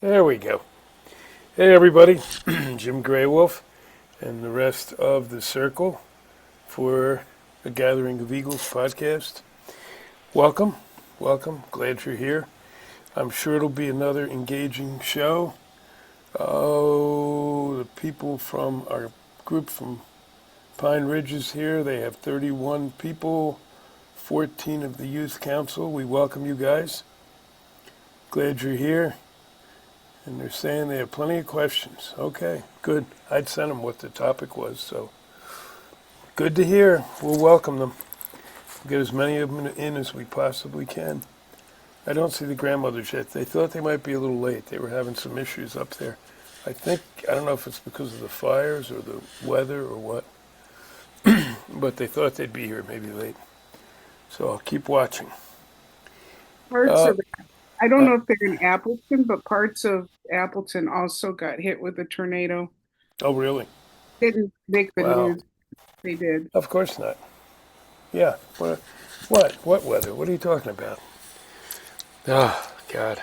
There we go. Hey, everybody. Jim Graywolf and the rest of the circle for the Gathering of Eagles podcast. Welcome. Welcome. Glad you're here. I'm sure it'll be another engaging show. Oh, the people from our group from Pine Ridge is here. They have 31 people, 14 of the Youth Council. We welcome you guys. Glad you're here. And they're saying they have plenty of questions. Okay, good. I'd sent them what the topic was, so good to hear. We'll welcome them. We'll get as many of them in as we possibly can. I don't see the grandmothers yet. They thought they might be a little late. They were having some issues up there. I don't know if it's because of the fires or the weather or what, but they thought they'd be here maybe late. So I'll keep watching. Parts Uh, of I don't uh, know if they're in Appleton, but parts of Appleton also got hit with a tornado. oh, really? Didn't make the Wow. news. They did. Of course not. Yeah. What weather? What are you talking about? Oh, God.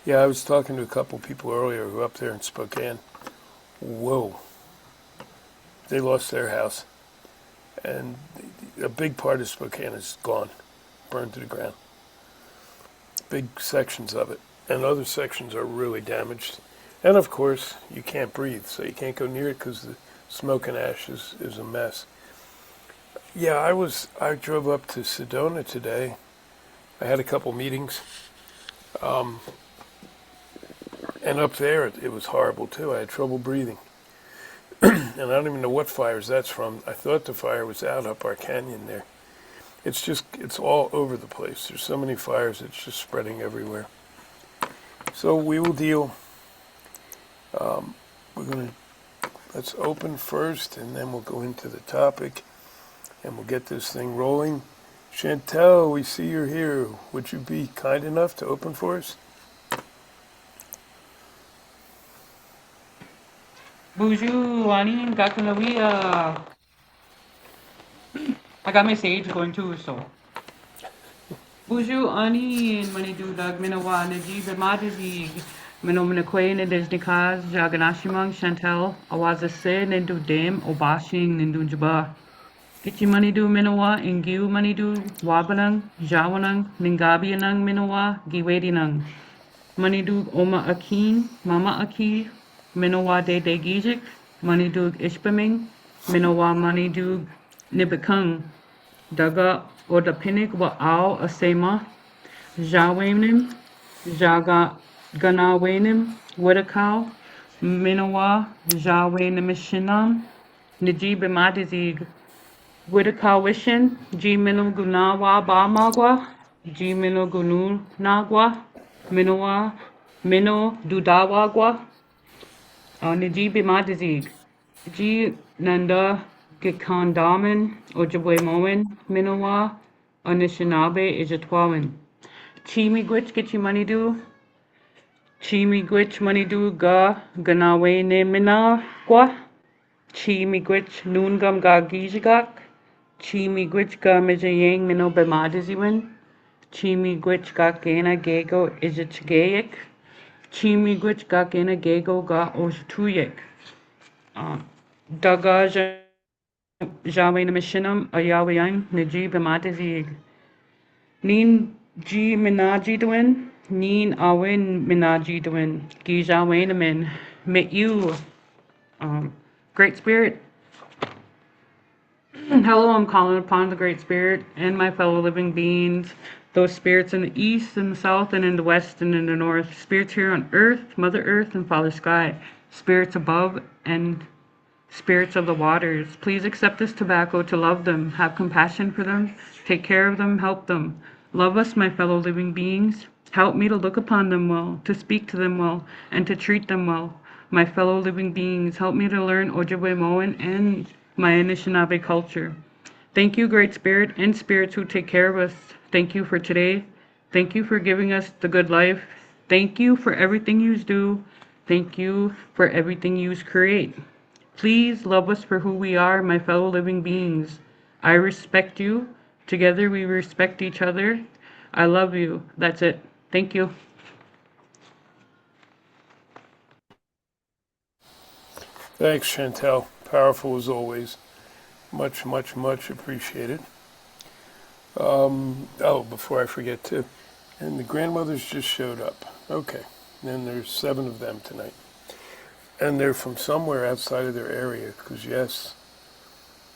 Yeah, I was talking to a couple people earlier who were up there in Spokane. Whoa. They lost their house. And a big part of Spokane is gone, burned to the ground. Big sections of it. And other sections are really damaged. And of course, you can't breathe, so you can't go near it because the smoke and ash is a mess. Yeah, I drove up to Sedona today. I had a couple meetings. And up there, it was horrible too. I had trouble breathing. And I don't even know what fires that's from. I thought the fire was out up our canyon there. It's all over the place. There's so many fires, it's just spreading everywhere. So we will deal. Let's open first and then we'll go into the topic and we'll get this thing rolling. Chantel, we see you're here. Would you be kind enough to open for us? Bonjour, Annie, Gakalawia. I got my sage going too, so. Bonjour, Annie, and Manidu Dag Minawa, Najib, Madizig, Minominakwe, Nidiznikaz, Jaganashimang, Chantel, Awaza Sin, Nindu Dame, Obashing, Nindu Jaba. Gichi Manidu Minawa, Ingu Manidu, Wabanang, Jawanang, Ningabianang Minawa, Giwedinang. Manidug Oma Akin, Mama Aki, Minowa de Gijik, Manidug Ishbaming, Minowa Manidug Nibikung, Daga Odapinik wa Ao Asema, Jawanim, Jaga Ganawanim, Wedakau, Minowa, Jawanishinam, Najib Madizig, Widakawishin, G Minu Gunawa Ba Magwa, G Minu Gunu Nagwa, Minowa, Mino Dudawagwa, Najib Madizig, G Nanda Gikandaman, Ojabwe Moen, Minowa, Anishinaabe Ijatwawan. Chimi Gwich Gichimanidu, Chimi Gwich Manidu Ga Ganawe Ne Minagwa, Chimi Gwich Noongam Ga Gijigak, Chimi Gwich Ga Mijayang Mino Bemadiziwin, Chimi Gwich Ga Gana Gago Ijachgayik, Chimi Gwich Ga Gana Gago Ga Oshutuyik, Daga Jawe Namashinam Ayawayang Najib Bemadizig, Nin G Minaji Dwin, Nin Awin Minaji Dwin, Gijawainamin, Mit you, Great Spirit. Hello, I'm calling upon the Great Spirit and my fellow living beings, those spirits in the east and the south and in the west and in the north, spirits here on earth, Mother Earth and Father Sky, spirits above and spirits of the waters. Please accept this tobacco to love them, have compassion for them, take care of them, help them. Love us, my fellow living beings. Help me to look upon them well, to speak to them well, and to treat them well. My fellow living beings, help me to learn Ojibwe Moan and my Anishinaabe culture. Thank you, Great Spirit and spirits who take care of us. Thank you for today. Thank you for giving us the good life. Thank you for everything you do. Thank you for everything you create. Please love us for who we are, my fellow living beings. I respect you. Together we respect each other. I love you. That's it. Thank you. Thanks, Chantel. Powerful as always. Much, much, much appreciated. Oh, before I forget too, and the grandmothers just showed up. Okay, and there's 7 of them tonight, and they're from somewhere outside of their area. Because yes,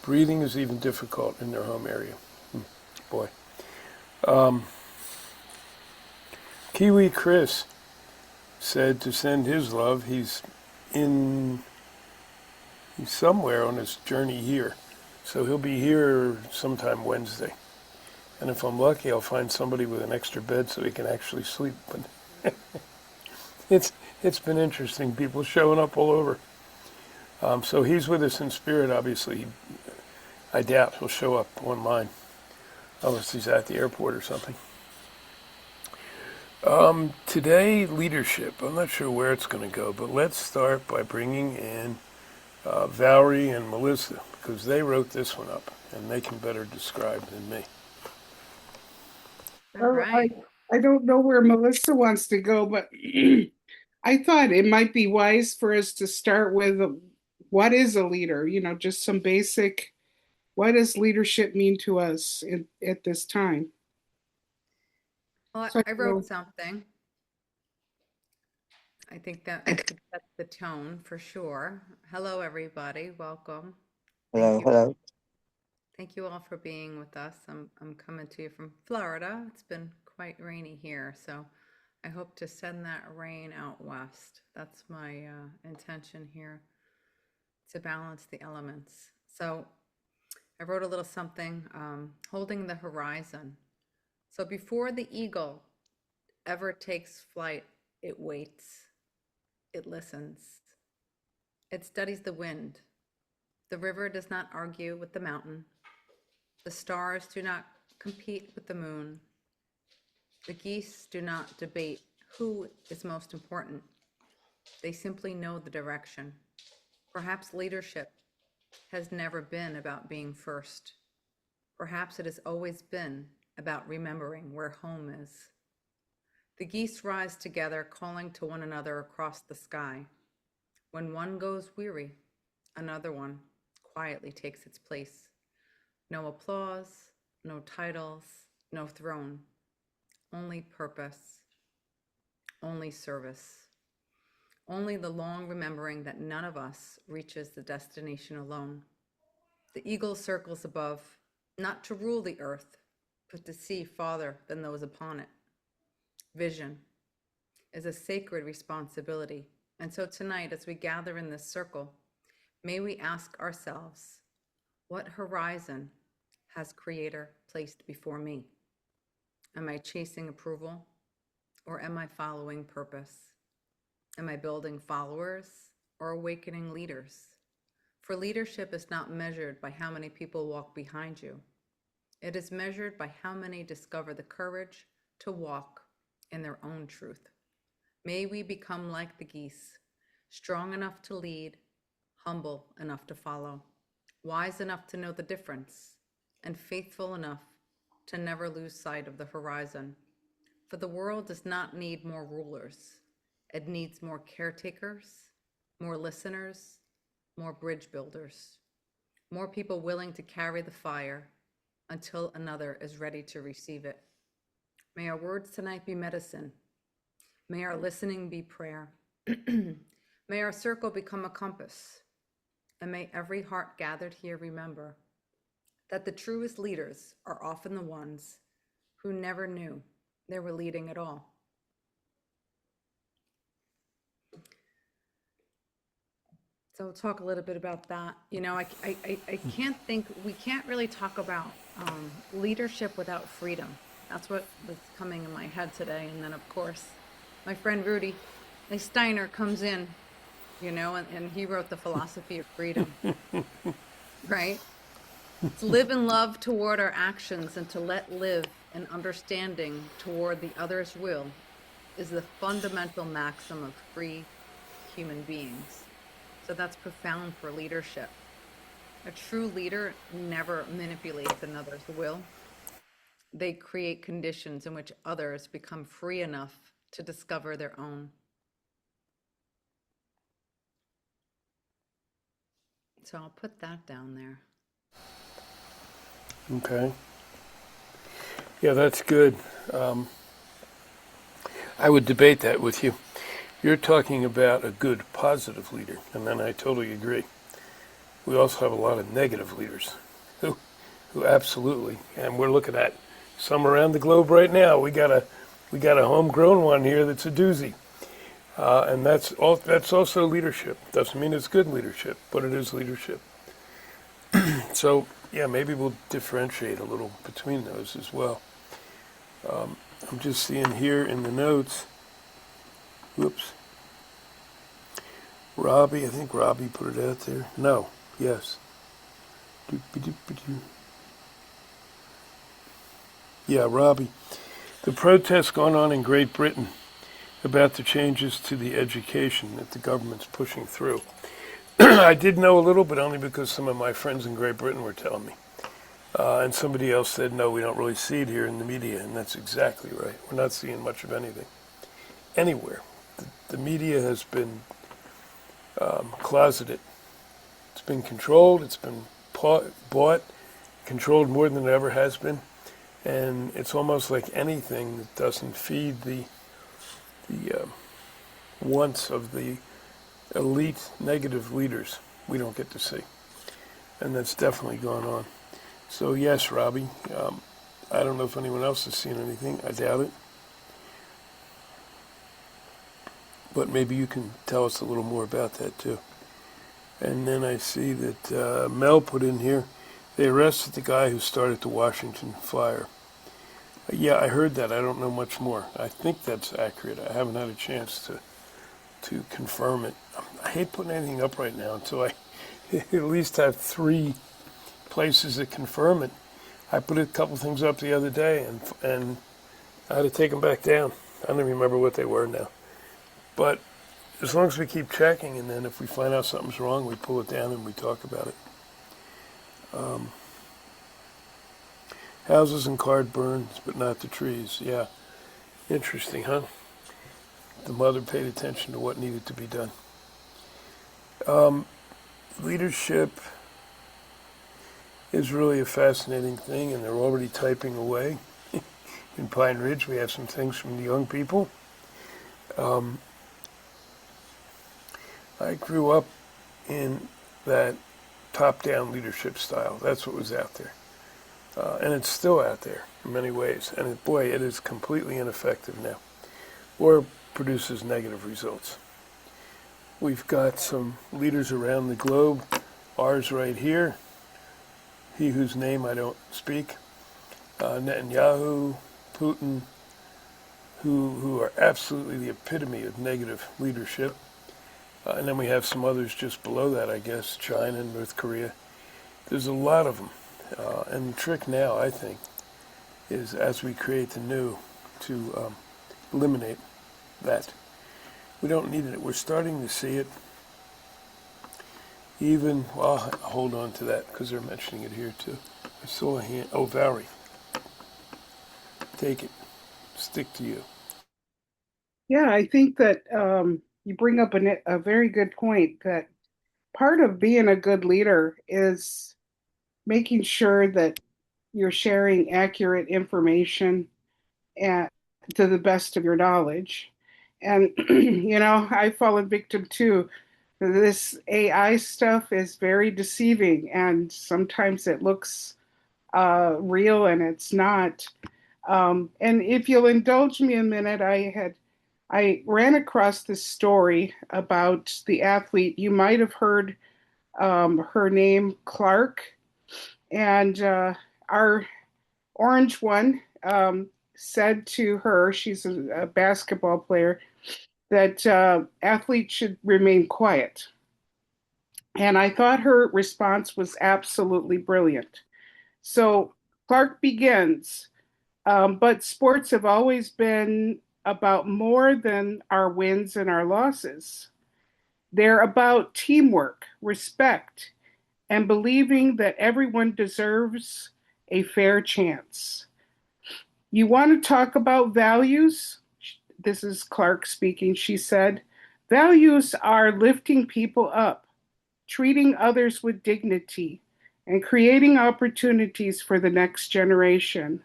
breathing is even difficult in their home area. Boy, Kiwi Chris said to send his love. He's somewhere on his journey here, so he'll be here sometime Wednesday. And if I'm lucky, I'll find somebody with an extra bed so he can actually sleep. But it's been interesting. People showing up all over. So he's with us in spirit. Obviously, I doubt he'll show up online unless he's at the airport or something. Today, leadership. I'm not sure where it's going to go, but let's start by bringing in Valerie and Melissa, because they wrote this one up and they can better describe than me. All right. I don't know where Melissa wants to go, but I thought it might be wise for us to start with what is a leader? Just some basic, what does leadership mean to us at this time? Well, So I wrote something. I think that could set the tone for sure. Hello, everybody. Welcome. Hello. Thank you all for being with us. I'm coming to you from Florida. It's been quite rainy here, so I hope to send that rain out west. That's my intention here, to balance the elements. So I wrote a little something, holding the horizon. So before the eagle ever takes flight, it waits, it listens, it studies the wind. The river does not argue with the mountain. The stars do not compete with the moon. The geese do not debate who is most important. They simply know the direction. Perhaps leadership has never been about being first. Perhaps it has always been about remembering where home is. The geese rise together, calling to one another across the sky. When one goes weary, another one quietly takes its place. No applause, no titles, no throne. Only purpose, only service. Only the long remembering that none of us reaches the destination alone. The eagle circles above, not to rule the earth, but to see farther than those upon it. Vision is a sacred responsibility. And so tonight, as we gather in this circle, may we ask ourselves, what horizon has Creator placed before me? Am I chasing approval, or am I following purpose? Am I building followers or awakening leaders? For leadership is not measured by how many people walk behind you. It is measured by how many discover the courage to walk in their own truth. May we become like the geese, strong enough to lead, humble enough to follow, wise enough to know the difference, and faithful enough to never lose sight of the horizon. For the world does not need more rulers. It needs more caretakers, more listeners, more bridge builders, more people willing to carry the fire until another is ready to receive it. May our words tonight be medicine. May our listening be prayer. May our circle become a compass. And may every heart gathered here remember that the truest leaders are often the ones who never knew they were leading at all. So we'll talk a little bit about that. I can't think, we can't really talk about leadership without freedom. That's what was coming in my head today. And then, of course, my friend Rudy Steiner comes in, and he wrote The Philosophy of Freedom, right? To live in love toward our actions and to let live in understanding toward the other's will is the fundamental maxim of free human beings. So that's profound for leadership. A true leader never manipulates another's will. They create conditions in which others become free enough to discover their own. So I'll put that down there. Okay. Yeah, that's good. I would debate that with you. You're talking about a good, positive leader, and then I totally agree. We also have a lot of negative leaders who absolutely, and we're looking at some around the globe right now. We got a homegrown one here that's a doozy, and that's also leadership. Doesn't mean it's good leadership, but it is leadership. So yeah, maybe we'll differentiate a little between those as well. I'm just seeing here in the notes. Whoops. Robbie, I think Robbie put it out there. No, yes. Yeah, Robbie. The protests going on in Great Britain about the changes to the education that the government's pushing through. I did know a little, but only because some of my friends in Great Britain were telling me. And somebody else said, no, we don't really see it here in the media, and that's exactly right. We're not seeing much of anything anywhere. The media has been closeted. It's been controlled. It's been bought, controlled more than it ever has been. And it's almost like anything that doesn't feed the wants of the elite negative leaders, we don't get to see. And that's definitely gone on. So yes, Robbie, I don't know if anyone else has seen anything. I doubt it. But maybe you can tell us a little more about that too. And then I see that Mel put in here, they arrested the guy who started the Washington fire. Yeah, I heard that. I don't know much more. I think that's accurate. I haven't had a chance to confirm it. I hate putting anything up right now until I at least have 3 places that confirm it. I put a couple things up the other day, and I had to take them back down. I don't even remember what they were now. But as long as we keep checking, and then if we find out something's wrong, we pull it down and we talk about it. Houses and cars burned, but not the trees. Yeah, interesting, huh? The mother paid attention to what needed to be done. Leadership is really a fascinating thing, and they're already typing away. In Pine Ridge, we have some things from the young people. I grew up in that top-down leadership style. That's what was out there. And it's still out there in many ways. And boy, it is completely ineffective now, or produces negative results. We've got some leaders around the globe, ours right here, he whose name I don't speak, Netanyahu, Putin, who are absolutely the epitome of negative leadership. And then we have some others just below that, I guess, China and North Korea. There's a lot of them. And the trick now, I think, is as we create the new, to eliminate that. We don't need it. We're starting to see it. Even, well, I'll hold on to that because they're mentioning it here too. I saw a hand. Oh, Valerie. Take it. Stick to you. Yeah, I think that you bring up a very good point that part of being a good leader is making sure that you're sharing accurate information at, to the best of your knowledge. And, I've fallen victim too. This AI stuff is very deceiving, and sometimes it looks real and it's not. And if you'll indulge me a minute, I ran across this story about the athlete. You might have heard her name, Clark, and our orange one said to her, she's a basketball player, that athletes should remain quiet. And I thought her response was absolutely brilliant. So Clark begins, but sports have always been about more than our wins and our losses. They're about teamwork, respect, and believing that everyone deserves a fair chance. You want to talk about values? This is Clark speaking. She said, values are lifting people up, treating others with dignity, and creating opportunities for the next generation.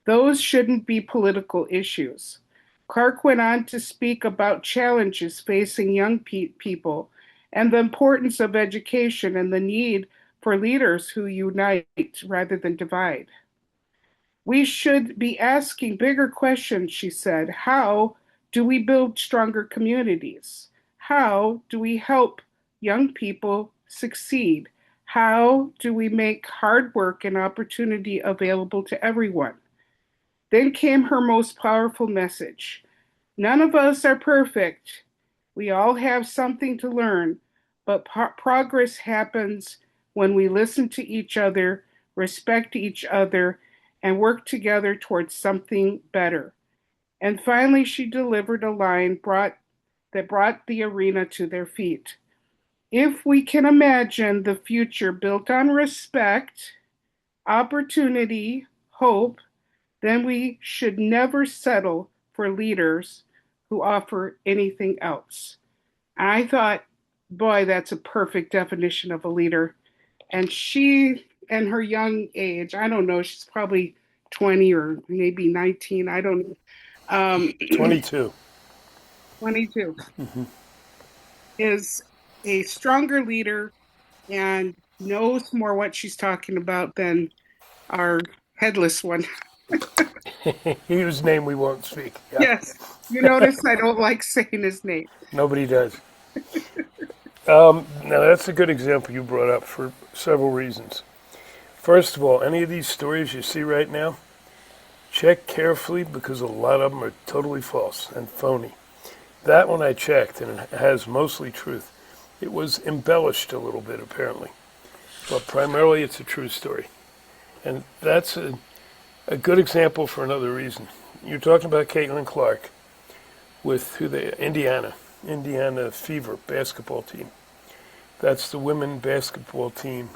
Those shouldn't be political issues. Clark went on to speak about challenges facing young people and the importance of education and the need for leaders who unite rather than divide. We should be asking bigger questions, she said. How do we build stronger communities? How do we help young people succeed? How do we make hard work and opportunity available to everyone? Then came her most powerful message. None of us are perfect. We all have something to learn, but progress happens when we listen to each other, respect each other, and work together towards something better. And finally, she delivered a line that brought the arena to their feet. If we can imagine the future built on respect, opportunity, hope, then we should never settle for leaders who offer anything else. I thought, boy, that's a perfect definition of a leader. And she, and her young age, I don't know, she's probably 20 or maybe 19, I don't know. 22. 22 is a stronger leader and knows more what she's talking about than our headless one. Whose name we won't speak. Yeah, Yes, you notice I don't like saying his name. nobody does. Now, that's a good example you brought up for several reasons. First of all, any of these stories you see right now, check carefully because a lot of them are totally false and phony. That one I checked, and it has mostly truth. It was embellished a little bit, apparently. But primarily, it's a true story. And that's a good example for another reason. You're talking about Caitlin Clark with Indiana Fever basketball team. That's the women basketball team,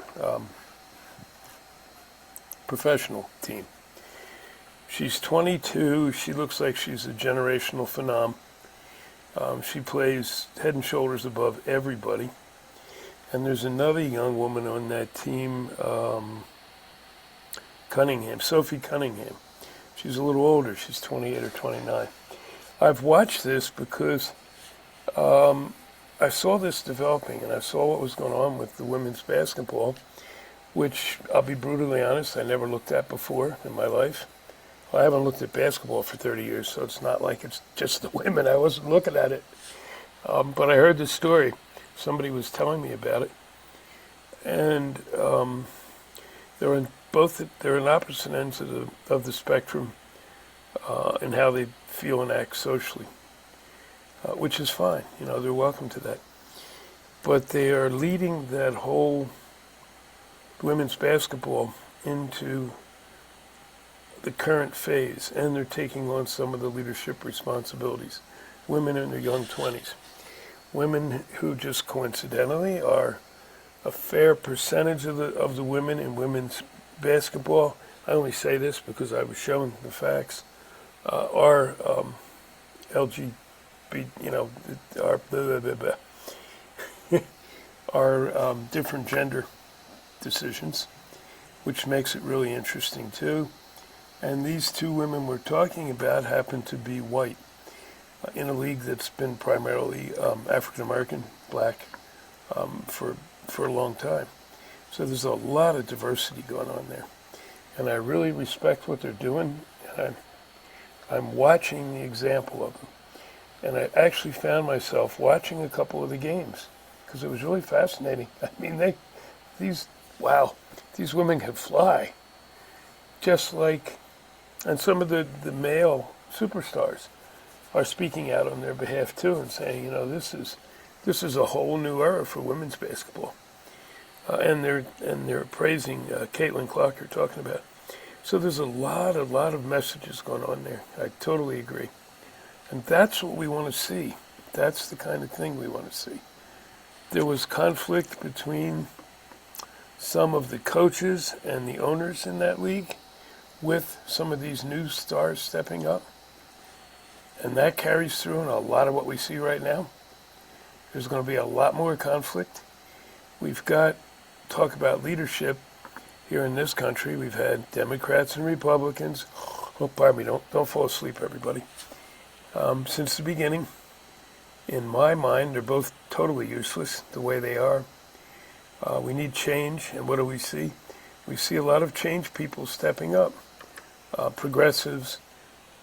professional team. She's 22. She looks like she's a generational phenom. She plays head and shoulders above everybody. And there's another young woman on that team, Sophie Cunningham. She's a little older. She's 28 or 29. I've watched this because I saw this developing, and I saw what was going on with the women's basketball, which, I'll be brutally honest, I never looked at before in my life. Well, I haven't looked at basketball for 30 years, so it's not like it's just the women. I wasn't looking at it. But I heard the story. Somebody was telling me about it. And they're in opposite ends of the spectrum in how they feel and act socially, which is fine. You know, they're welcome to that. But they are leading that whole women's basketball into the current phase, and they're taking on some of the leadership responsibilities. Women in their young 20s. Women who just coincidentally are a fair percentage of the women in women's basketball. I only say this because I was shown the facts. Are LGBT, are different gender decisions, which makes it really interesting too. And these two women we're talking about happen to be white in a league that's been primarily African American, black, for a long time. So there's a lot of diversity going on there, and I really respect what they're doing. And I'm watching the example of them, and I actually found myself watching a couple of the games because it was really fascinating. I mean, these women can fly, just like. And some of the male superstars are speaking out on their behalf too and saying, you know, this is a whole new era for women's basketball. And they're praising Caitlin Clark you're talking about. So there's a lot of messages going on there. I totally agree. And that's what we want to see. That's the kind of thing we want to see. There was conflict between some of the coaches and the owners in that league, with some of these new stars stepping up. And that carries through in a lot of what we see right now. There's going to be a lot more conflict. we've got talk about leadership here in this country. We've had Democrats and Republicans. Oh, pardon me, don't fall asleep, everybody. Since the beginning, in my mind, they're both totally useless the way they are. We need change, and what do we see? We see a lot of change people stepping up. Progressives,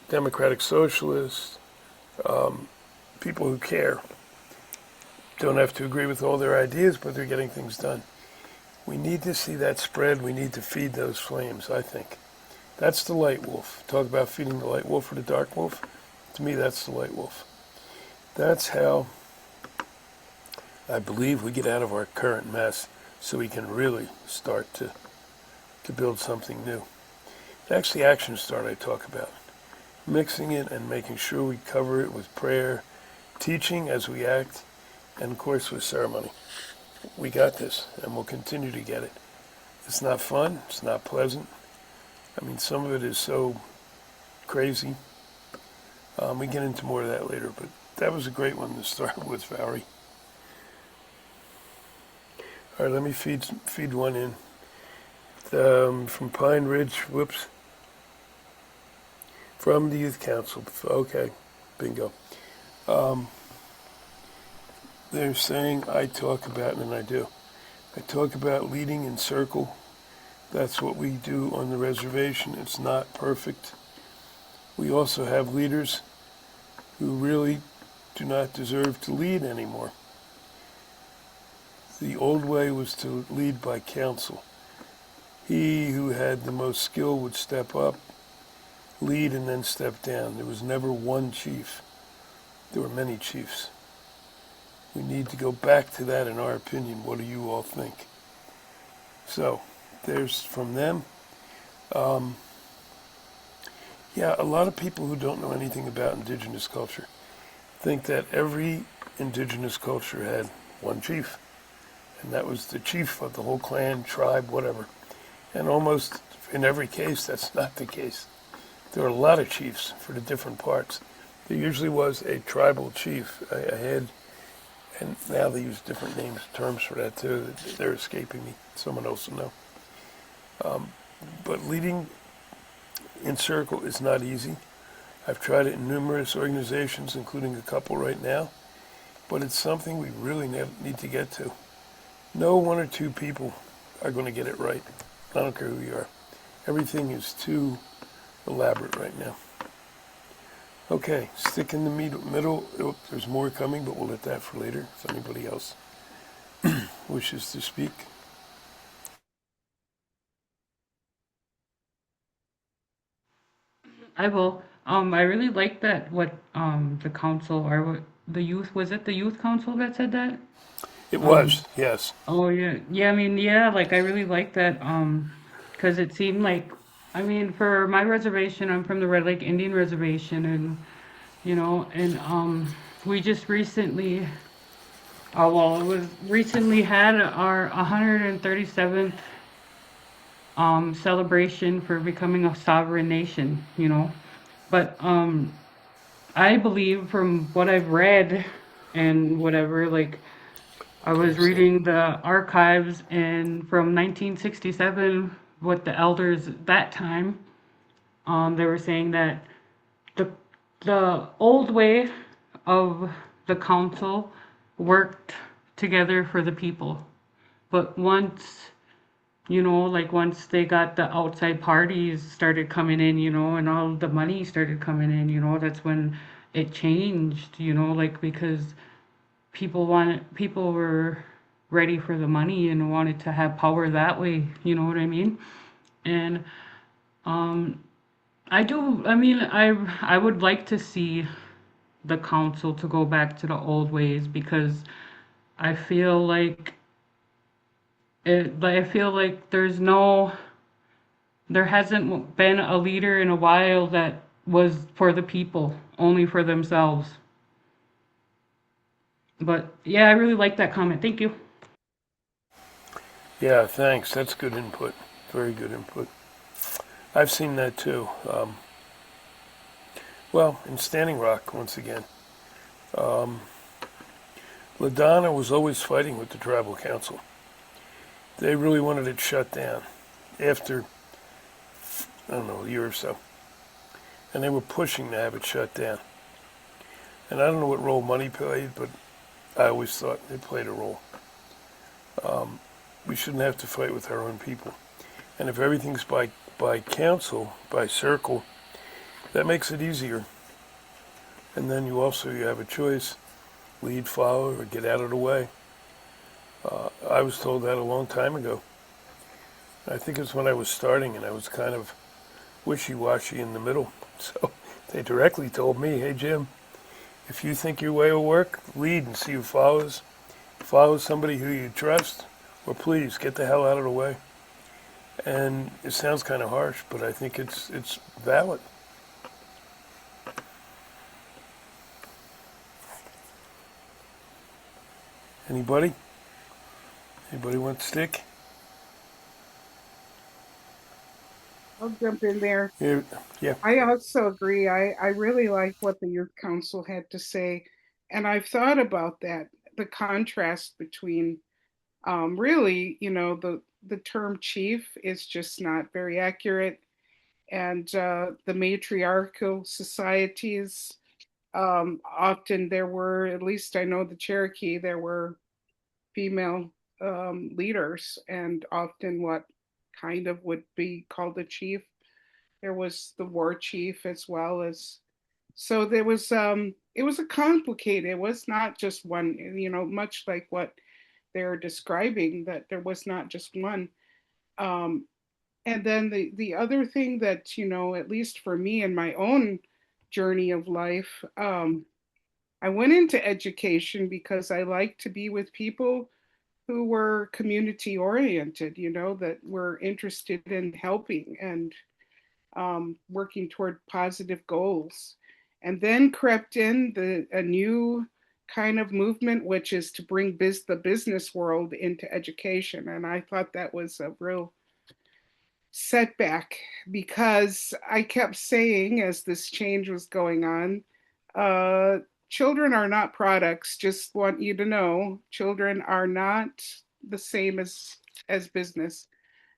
democratic socialists, people who care. Don't have to agree with all their ideas, but they're getting things done. We need to see that spread. We need to feed those flames, I think. That's the light wolf. Talk about feeding the light wolf or the dark wolf. To me, that's the light wolf. That's how I believe we get out of our current mess so we can really start to build something new. That's the action start I talk about. Mixing it and making sure we cover it with prayer, teaching as we act, and of course with ceremony. We got this, and we'll continue to get it. It's not fun. It's not pleasant. I mean, some of it is so crazy. We get into more of that later, but that was a great one to start with, Valerie. All right, let me feed one in. From Pine Ridge, whoops. From the Youth Council. Okay, bingo. They're saying I talk about, and I do. I talk about leading in circle. That's what we do on the reservation. It's not perfect. We also have leaders who really do not deserve to lead anymore. The old way was to lead by counsel. He who had the most skill would step up, lead, and then step down. There was never one chief. There were many chiefs. We need to go back to that, in our opinion. What do you all think? So, there's from them. Yeah, a lot of people who don't know anything about indigenous culture think that every indigenous culture had one chief. And that was the chief of the whole clan, tribe, whatever. And almost in every case, that's not the case. There are a lot of chiefs for the different parts. There usually was a tribal chief, a head, and now they use different names, terms for that too. They're escaping me. Someone else will know. But leading in circle is not easy. I've tried it in numerous organizations, including a couple right now, but it's something we really need to get to. No one or two people are going to get it right. I don't care who you are. Everything is too elaborate right now. Okay, stick in the middle. Oh, there's more coming, but we'll let that for later if anybody else wishes to speak. I will. I really like that what the council or what the youth was it the youth council that said that? It Um was, yes. oh yeah. Yeah, I mean, yeah, like I really like that 'cause it seemed like I mean, for my reservation, I'm from the Red Lake Indian Reservation and we just recently it was recently had our 137th celebration for becoming a sovereign nation. But I believe from what I've read and whatever, like I was Yes, reading the archives and from 1967, what the elders at that time, they were saying that the the old way of the council worked together for the people. But once they got the outside parties started coming in, and all the money started coming in, that's when it changed, like because people were ready for the money and wanted to have power that way, you know what I mean? And um I mean I would like to see the council to go back to the old ways because I feel like I feel like there hasn't been a leader in a while that was for the people, only for themselves. But yeah, I really like that comment. Thank you. yeah, thanks. That's good input. Very good input. I've seen that too. Well, in Standing Rock, once again, LaDonna was always fighting with the tribal council. They really wanted it shut down after, I don't know, a year or so. And they were pushing to have it shut down. And I don't know what role money played, but I always thought it played a role. We shouldn't have to fight with our own people. And if everything's by council, by circle, that makes it easier. And then you have a choice, lead, follow, or get out of the way. I was told that a long time ago. I think it's when I was starting and I was kind of wishy-washy in the middle. So they directly told me, hey Jim, if you think your way will work, lead and see who follows. Follow somebody who you trust, or please get the hell out of the way. And it sounds kind of harsh, but I think it's valid. Anybody? Anybody want to stick? I'll jump in there. Yeah. Yeah. I also agree. I really like what the youth council had to say. And I've thought about that, the contrast between really, the term chief is just not very accurate. And the matriarchal societies, often there were, at least I know the Cherokee, there were female leaders, and often what kind of would be called a chief. There was the war chief as well as, so there was it was a complicated, it was not just one, much like what they're describing, that there was not just one. Um, and then the other thing that, at least for me in my own journey of life, I went into education because I like to be with people who were community oriented, that were interested in helping and working toward positive goals. And then crept in a new kind of movement, which is to bring the business world into education. And I thought that was a real setback because I kept saying as this change was going on, uh, children are not products. Just want you to know, children are not the same as business,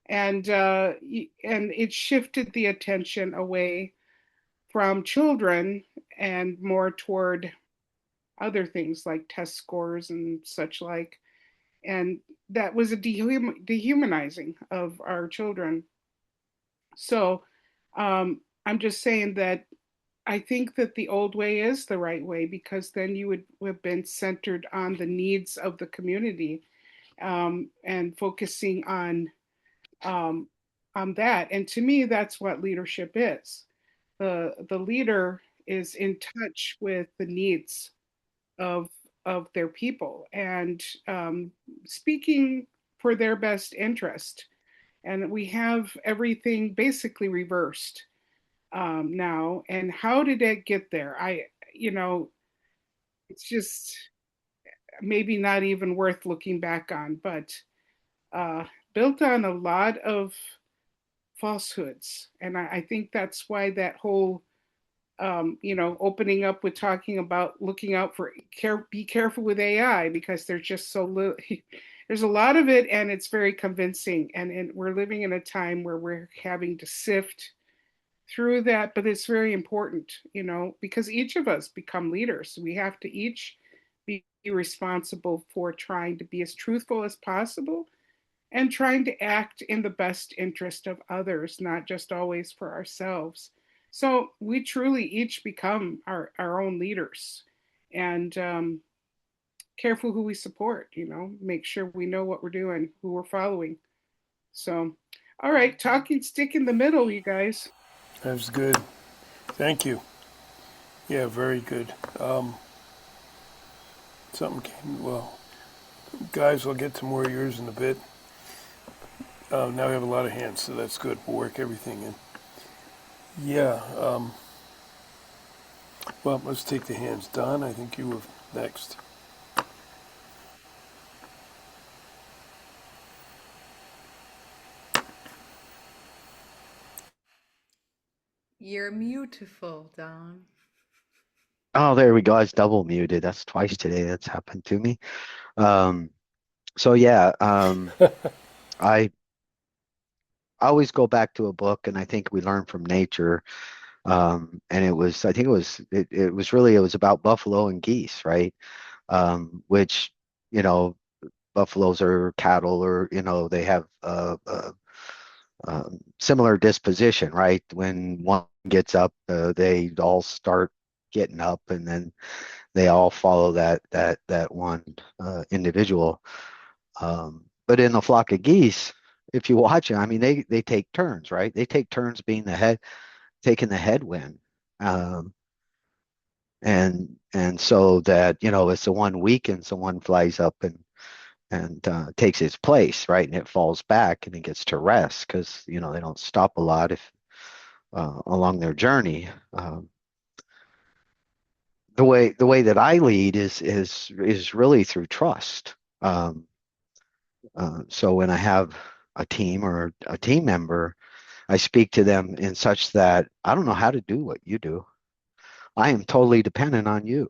and it shifted the attention away from children and more toward other things like test scores and such like. And that was a dehumanizing of our children. So I'm just saying that I think that the old way is the right way, because then you would have been centered on the needs of the community, and focusing um, on that. And to me, that's what leadership is. The leader is in touch with the needs of their people, and speaking for their best interest. And we have everything basically reversed now. And how did it get there? It's just maybe not even worth looking back on, but uh, built on a lot of falsehoods. And I think that's why that whole, opening up with talking about looking out for be careful with AI, because there's just so little, there's a lot of it, and it's very convincing. And we're living in a time where we're having to sift through that, but it's very important, because each of us become leaders. We have to each be responsible for trying to be as truthful as possible and trying to act in the best interest of others, not just always for ourselves. So we truly each become our own leaders, and careful who we support, make sure we know what we're doing, who we're following. So, all right, talking stick in the middle, you guys. That was good. Thank you. Yeah, very good. Something came, well, guys, I'll get to more of yours in a bit. Now we have a lot of hands, so that's good. We'll work everything in. Yeah, well, let's take the hands. Don, I think you were next. You're beautiful, Don. Oh, there we go. I was double muted. That's twice today that's happened to me. Um, so yeah, I always go back to a book, and I think we learn from nature. And it was, I think it was really, it was about buffalo and geese, right? Which, you know, buffaloes are cattle, or, they have similar disposition, right? When one gets up, they all start getting up, and then they all follow that one individual. But in a flock of geese, if you watch it, I mean, they take turns, right? They take turns being the head, taking the headwind. Um, and so that, if the one weakens, the one flies up and takes its place, right? And it falls back and it gets to rest because, they don't stop a lot if along their journey. The way that I lead is really through trust. Um, so when I have a team or a team member, I speak to them in such that I don't know how to do what you do. I am totally dependent on you.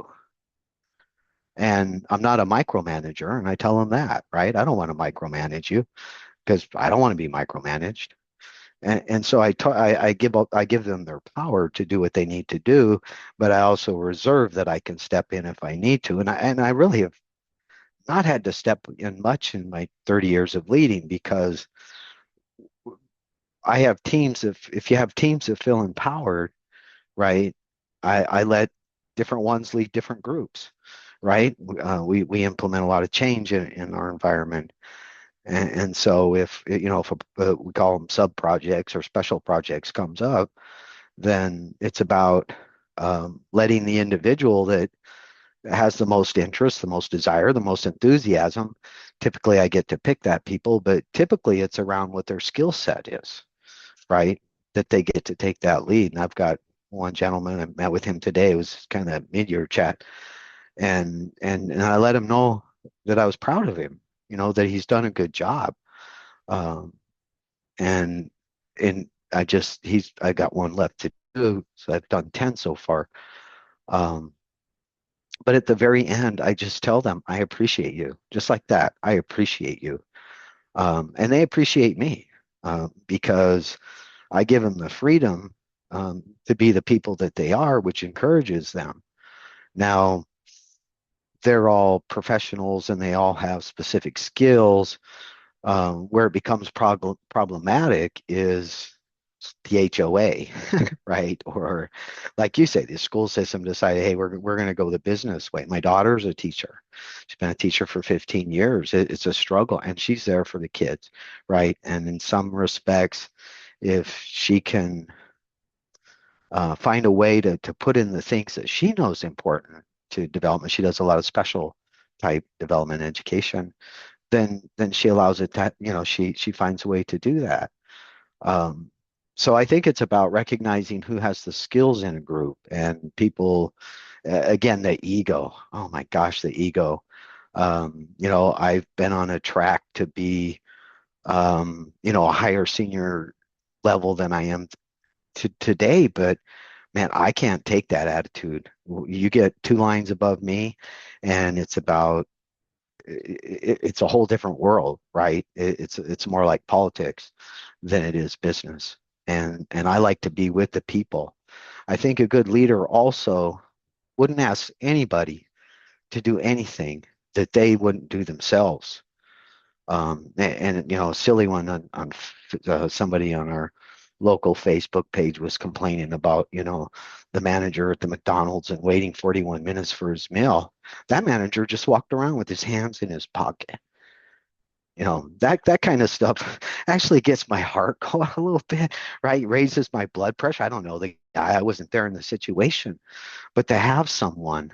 And I'm not a micromanager, and I tell them that, right? I don't want to micromanage you because I don't want to be micromanaged. And so I give them their power to do what they need to do, but I also reserve that I can step in if I need to. And I really have not had to step in much in my 30 years of leading because I have teams. If you have teams that feel empowered, right? I let different ones lead different groups, right? We implement a lot of change in our environment. And so if we call them sub projects or special projects comes up, then it's about letting the individual that has the most interest, the most desire, the most enthusiasm. Typically, I get to pick that people, but typically it's around what their skill set is, right? That they get to take that lead. And I've got one gentleman, I met with him today. It was kind of mid-year chat, and I let him know that I was proud of him, that he's done a good job. Um, and I got one left to do, so I've done 10 so far. Um, but at the very end, I just tell them, I appreciate you, just like that. I appreciate you. And they appreciate me because I give them the freedom to be the people that they are, which encourages them. Now, they're all professionals and they all have specific skills. Where it becomes problematic is the HOA, right? Or like you say, the school system decided, hey, we're going to go the business way. My daughter's a teacher. She's been a teacher for 15 years. It's a struggle, and she's there for the kids, right? And in some respects, if she can find a way to put in the things that she knows important to development, she does a lot of special type development education, then she allows it to, she finds a way to do that. Um, so I think it's about recognizing who has the skills in a group and people, again, the ego. Oh my gosh, the ego. I've been on a track to be, a higher senior level than I am today, but man, I can't take that attitude. You get two lines above me, and it's a whole different world, right? It's more like politics than it is business. And I like to be with the people. I think a good leader also wouldn't ask anybody to do anything that they wouldn't do themselves. A silly one on somebody on our local Facebook page was complaining about, the manager at the McDonald's and waiting 41 minutes for his meal. That manager just walked around with his hands in his pocket. That kind of stuff actually gets my heart going a little bit, right? Raises my blood pressure. I don't know the guy, I wasn't there in the situation, but to have someone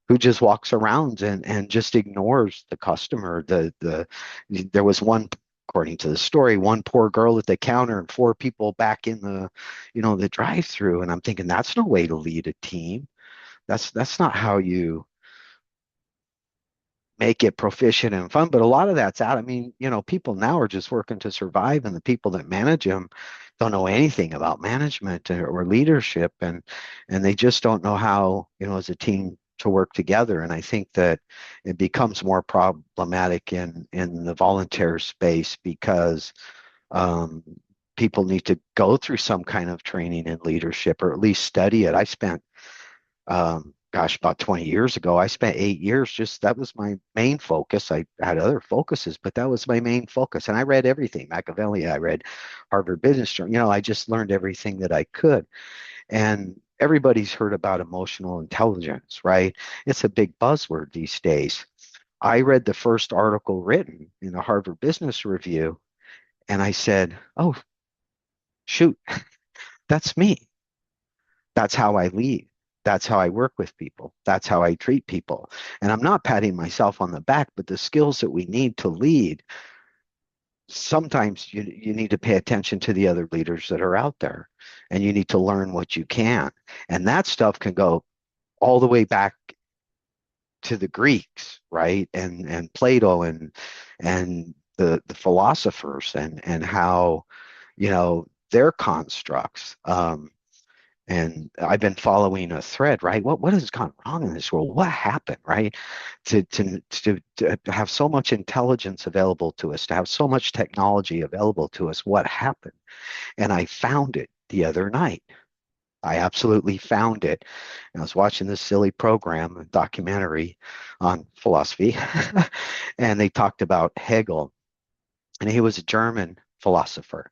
who just walks around and just ignores the customer. There was one, according to the story, one poor girl at the counter and four people back in the drive-through. And I'm thinking that's no way to lead a team. That's not how you make it proficient and fun. But a lot of that's out. I mean, people now are just working to survive, and the people that manage them don't know anything about management or leadership, and they just don't know how, as a team to work together. And I think that it becomes more problematic in the volunteer space because um, people need to go through some kind of training in leadership or at least study it. I spent about 20 years ago, I spent 8 years that was my main focus. I had other focuses, but that was my main focus. And I read everything, Machiavelli, I read Harvard Business Journal. I just learned everything that I could. And everybody's heard about emotional intelligence, right? It's a big buzzword these days. I read the first article written in the Harvard Business Review, and I said, oh, shoot, that's me. That's how I lead. That's how I work with people. That's how I treat people. And I'm not patting myself on the back, but the skills that we need to lead, sometimes you need to pay attention to the other leaders that are out there and you need to learn what you can. And that stuff can go all the way back to the Greeks, right? And Plato and the philosophers and how, their constructs. And I've been following a thread, right? What has gone wrong in this world? What happened, right? To have so much intelligence available to us, to have so much technology available to us, what happened? And I found it the other night. I absolutely found it. And I was watching this silly program, a documentary on philosophy, and they talked about Hegel, and he was a German philosopher.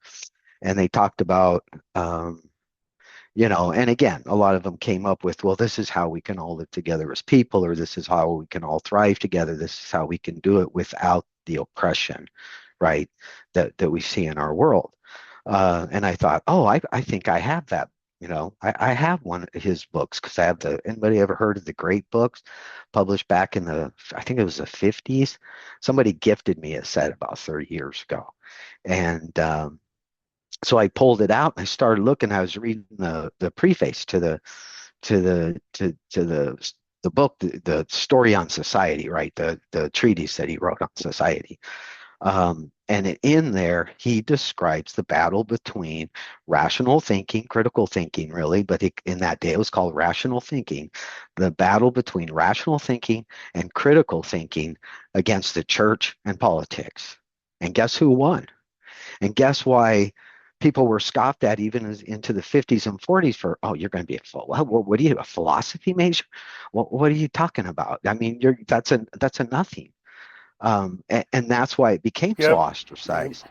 And they talked about and again, a lot of them came up with, well, this is how we can all live together as people, or this is how we can all thrive together. This is how we can do it without the oppression, right, that we see in our world. And I thought, oh, I think I have that. I have one of his books because I have anybody ever heard of the Great Books published back in I think it was the 50s? Somebody gifted me a set about 30 years ago. And so I pulled it out and I started looking. I was reading the preface to the book, the story on society, right? The treatise that he wrote on society. And in there, he describes the battle between rational thinking, critical thinking, really, but in that day it was called rational thinking, the battle between rational thinking and critical thinking against the church and politics. And guess who won? And guess why people were scoffed at even into the 50s and 40s for, oh, you're going to be what are you, a philosophy major? What are you talking about? I mean, that's a nothing. And that's why it became so Yep. Yep. ostracized.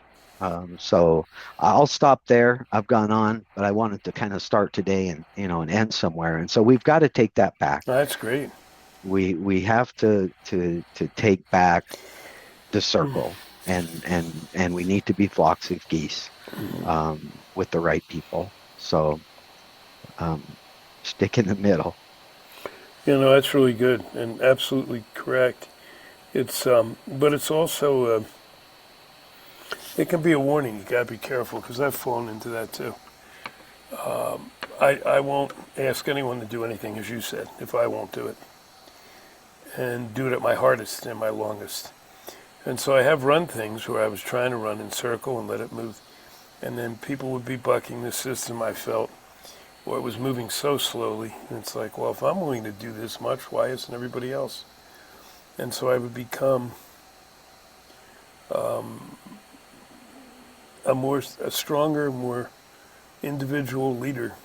So I'll stop there. I've gone on, but I wanted to kind of start today and end somewhere. And so we've got to take that back. That's great. We have to take back the circle, and we need to be flocks of geese with the right people. So stick in the middle. That's really good and absolutely correct. It's but it's also it can be a warning. You got to be careful because I've fallen into that too. I won't ask anyone to do anything, as you said, if I won't do it, and do it at my hardest and my longest. And so I have run things where I was trying to run in circle and let it move, and then people would be bucking the system. I felt, or it was moving so slowly, and it's like, well, if I'm willing to do this much, why isn't everybody else? And so I would become a stronger, more individual leader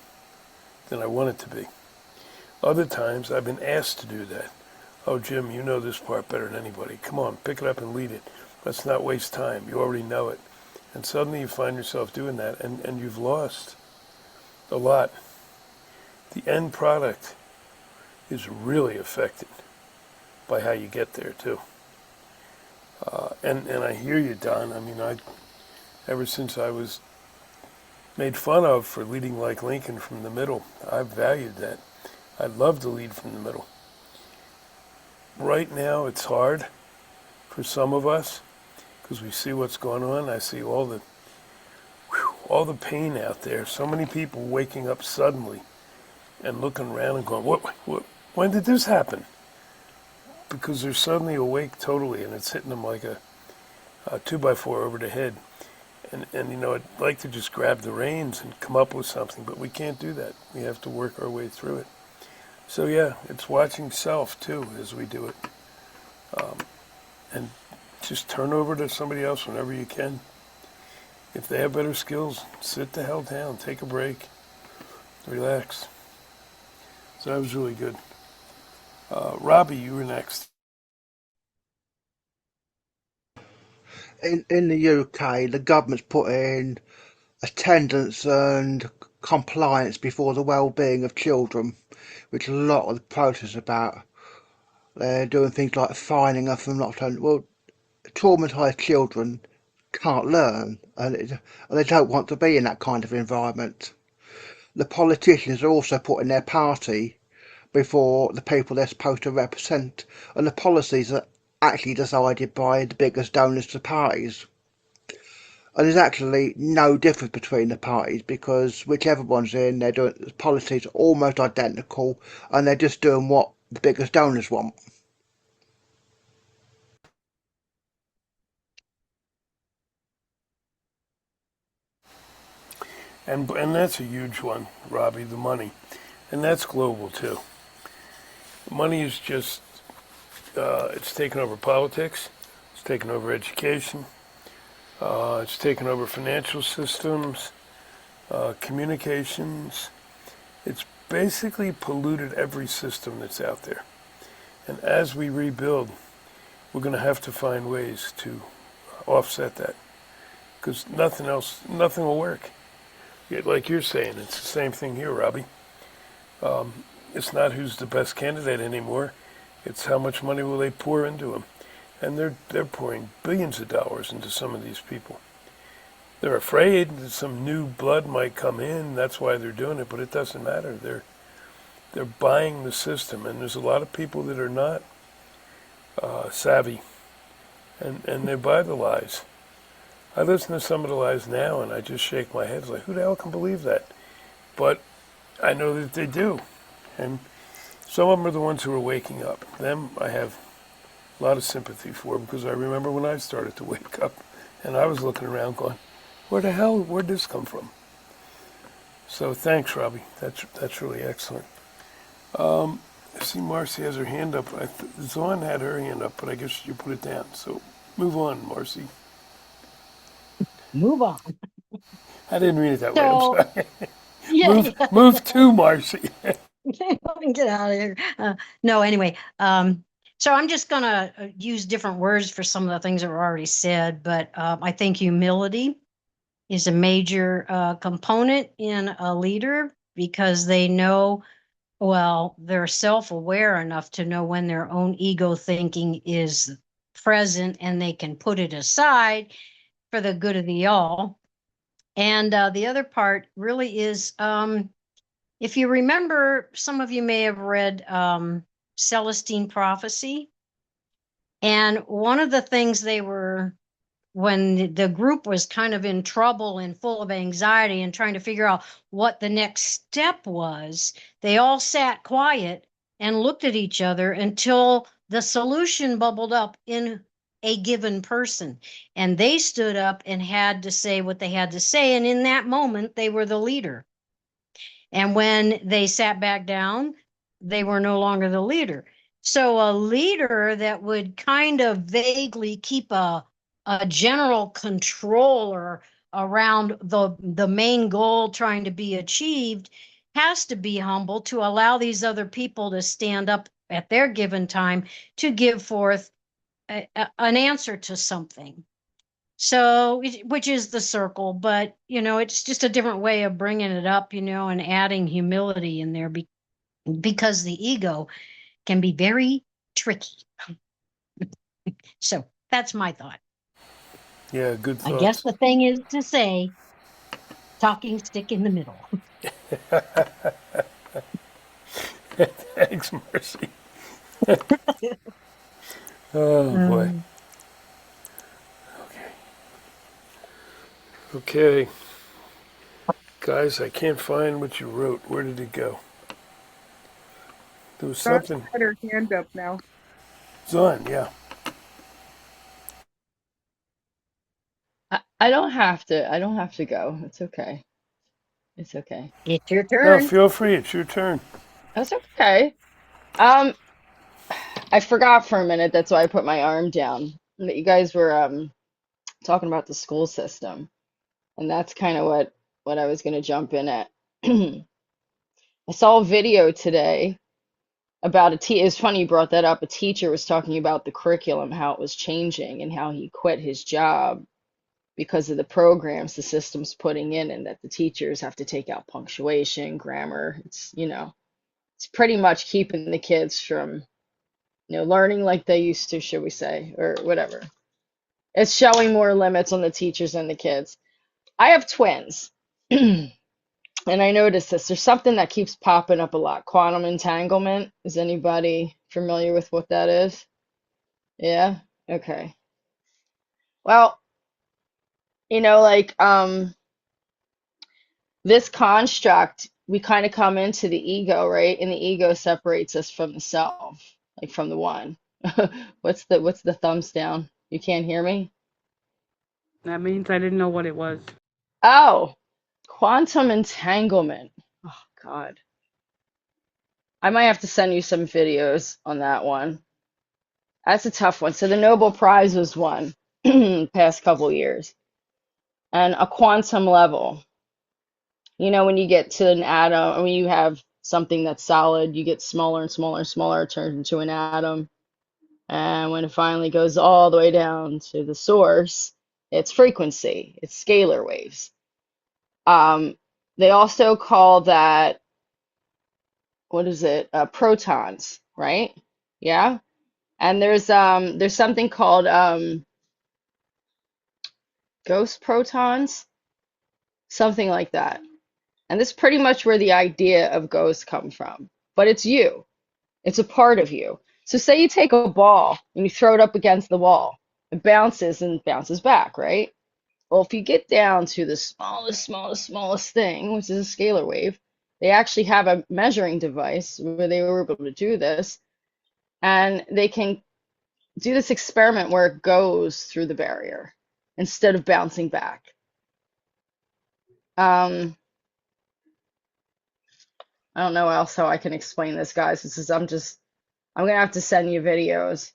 than I wanted to be. Other times I've been asked to do that. Oh, Jim, you know this part better than anybody. Come on, pick it up and lead it. Let's not waste time. You already know it. And suddenly you find yourself doing that, and you've lost a lot. The end product is really affected by how you get there, too. And I hear you, Don. I mean, ever since I was made fun of for leading like Lincoln from the middle, I've valued that. I love to lead from the middle. Right now, it's hard for some of us because we see what's going on. I see all the pain out there. So many people waking up suddenly and looking around and going, what, when did this happen? Because they're suddenly awake totally, and it's hitting them like a 2x4 over the head. And I'd like to just grab the reins and come up with something, but we can't do that. We have to work our way through it. So yeah, it's watching self too as we do it, and just turn over to somebody else whenever you can. If they have better skills, sit the hell down, take a break, relax. So that was really good. Robbie, you were next. In the UK, the government's put in attendance and compliance before the well-being of children, which a lot of the protest is about. They're doing things like fining us for not learning. Well, traumatised children can't learn, and they don't want to be in that kind of environment. The politicians are also putting their party before the people they're supposed to represent, and the policies are actually decided by the biggest donors to parties. And there's actually no difference between the parties because whichever one's in, they're doing the policies are almost identical, and they're just doing what the biggest donors want. And that's a huge one, Robbie, the money. And that's global too. Money is just, it's taken over politics, it's taken over education, it's taken over financial systems, communications. It's basically polluted every system that's out there. And as we rebuild, we're going to have to find ways to offset that because nothing will work. Like you're saying, it's the same thing here, Robbie. It's not who's the best candidate anymore. It's how much money will they pour into them. And they're pouring billions of dollars into some of these people. They're afraid that some new blood might come in. That's why they're doing it, but it doesn't matter. They're buying the system, and there's a lot of people that are not savvy, and they buy the lies. I listen to some of the lies now, and I just shake my head. It's like, who the hell can believe that? But I know that they do, and some of them are the ones who are waking up. Them, I have a lot of sympathy for because I remember when I started to wake up, and I was looking around going, where'd this come from? So thanks, Robbie. That's really excellent. I see Marcy has her hand up. Zawn had her hand up, but I guess you put it down. So move on, Marcy. Move on. I didn't read it that way. I'm So sorry. yeah, Move, yeah, move to Marcy. get out of here. No, anyway, so I'm just gonna use different words for some of the things that were already said, but I think humility is a major component in a leader because they know, well, they're self-aware enough to know when their own ego thinking is present and they can put it aside for the good of the all. And the other part really is, if you remember, some of you may have read Celestine Prophecy. And one of the things they were, when the group was kind of in trouble and full of anxiety and trying to figure out what the next step was, they all sat quiet and looked at each other until the solution bubbled up in a given person. And they stood up and had to say what they had to say. And in that moment, they were the leader. And when they sat back down, they were no longer the leader. So a leader that would kind of vaguely keep a general controller around the main goal trying to be achieved has to be humble to allow these other people to stand up at their given time to give forth an answer to something. So, which is the circle, but it's just a different way of bringing it up, and adding humility in there because the ego can be very tricky. So that's my thought. Yeah, good I guess thoughts. the thing is to say, talking stick in the middle. Thanks, Marcy. Oh boy. Um, Okay. Okay, guys, I can't find what you wrote. Where did it go? There was Dawn something. had her hand up now. Zawn, yeah. I don't have to. I don't have to go. It's okay. It's okay. it's your No, turn. feel free. It's your turn. That's okay. Um, I forgot for a minute. That's why I put my arm down. That you guys were talking about the school system, and that's kind of what I was going to jump in at. I saw a video today about a te it's funny you brought that up. A teacher was talking about the curriculum, how it was changing, and how he quit his job because of the programs the system's putting in, and that the teachers have to take out punctuation, grammar. It's pretty much keeping the kids from, learning like they used to, should we say, or whatever. It's showing more limits on the teachers and the kids. I have twins. And I noticed this. There's something that keeps popping up a lot. Quantum entanglement. Is anybody familiar with what that is? Yeah? Okay. Well, like this construct, we kind of come into the ego, right? And the ego separates us from the self, like from the one. What's the thumbs down? You can't hear me? That means I didn't know what it was. Oh, quantum entanglement. Oh God. I might have to send you some videos on that one. That's a tough one. So the Nobel Prize was won past couple years. And a quantum level. When you get to an atom, when you have something that's solid, you get smaller and smaller and smaller, it turns into an atom. And when it finally goes all the way down to the source, it's frequency, it's scalar waves. They also call that, what is it? Protons, right? Yeah. And there's something called ghost protons, something like that. And this is pretty much where the idea of ghosts come from. But it's you. It's a part of you. So say you take a ball and you throw it up against the wall. It bounces and bounces back, right? Well, if you get down to the smallest, smallest, smallest thing, which is a scalar wave, they actually have a measuring device where they were able to do this, and they can do this experiment where it goes through the barrier instead of bouncing back. I don't know else how I can explain this, guys. I'm gonna have to send you videos.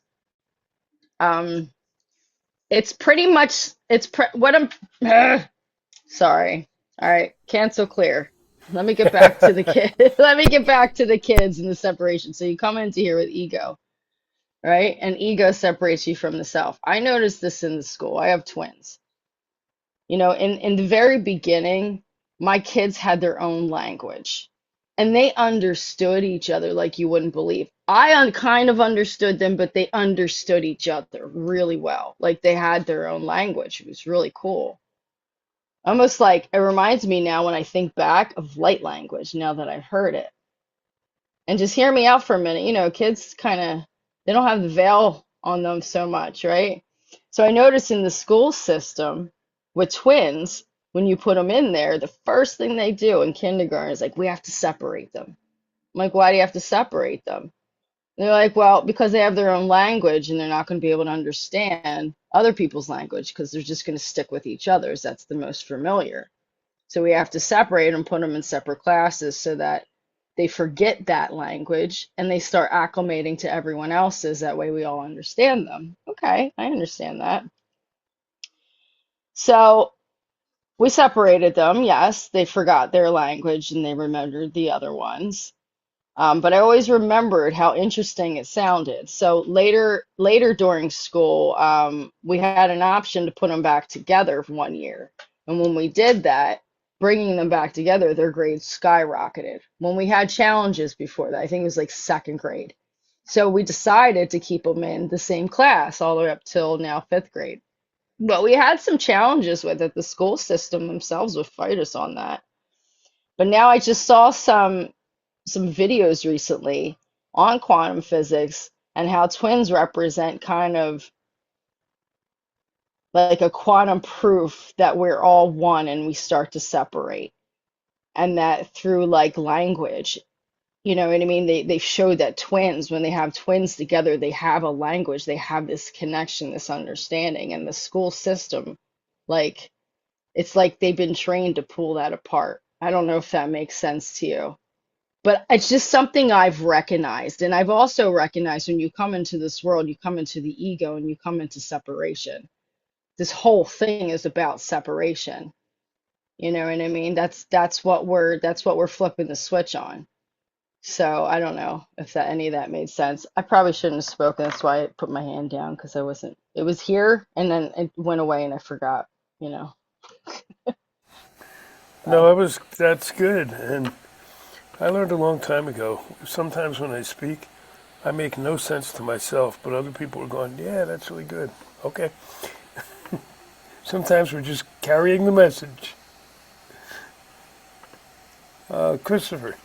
Um, it's pretty much what I'm. Sorry. All right, cancel clear. Let me get back to the kid. Let me get back to the kids and the separation. So you come into here with ego, right? And ego separates you from the self. I noticed this in the school. I have twins. In the very beginning, my kids had their own language and they understood each other like you wouldn't believe. Kind of understood them, but they understood each other really well. Like they had their own language. It was really cool. Almost like it reminds me now when I think back of light language now that I've heard it. And just hear me out for a minute. Kids they don't have the veil on them so much, right? So I noticed in the school system with twins, when you put them in there, the first thing they do in kindergarten is like, we have to separate them. I'm like, why do you have to separate them? And they're like, well, because they have their own language and they're not going to be able to understand other people's language because they're just going to stick with each other's. That's the most familiar. So we have to separate and put them in separate classes so that they forget that language and they start acclimating to everyone else's. That way we all understand them. Okay, I understand that. So we separated them. Yes, they forgot their language and they remembered the other ones. But I always remembered how interesting it sounded. So later during school, we had an option to put them back together for 1 year. And when we did that, bringing them back together, their grades skyrocketed. When we had challenges before that, I think it was like second grade. So we decided to keep them in the same class all the way up till now fifth grade. But we had some challenges with it. The school system themselves would fight us on that. But now I just saw some videos recently on quantum physics and how twins represent kind of like a quantum proof that we're all one and we start to separate. And that through like language, you know what I mean? They show that twins, when they have twins together, they have a language, they have this connection, this understanding. And the school system, like, it's like they've been trained to pull that apart. I don't know if that makes sense to you. But it's just something I've recognized. And I've also recognized when you come into this world, you come into the ego and you come into separation. This whole thing is about separation. You know what I mean? That's what we're flipping the switch on. So I don't know if that any of that made sense. I probably shouldn't have spoken. That's why I put my hand down because I wasn't. It was here and then it went away and I forgot. You know. No, that's good. And I learned a long time ago. Sometimes when I speak, I make no sense to myself, but other people are going, yeah, that's really good. Okay. Sometimes we're just carrying the message. Christopher.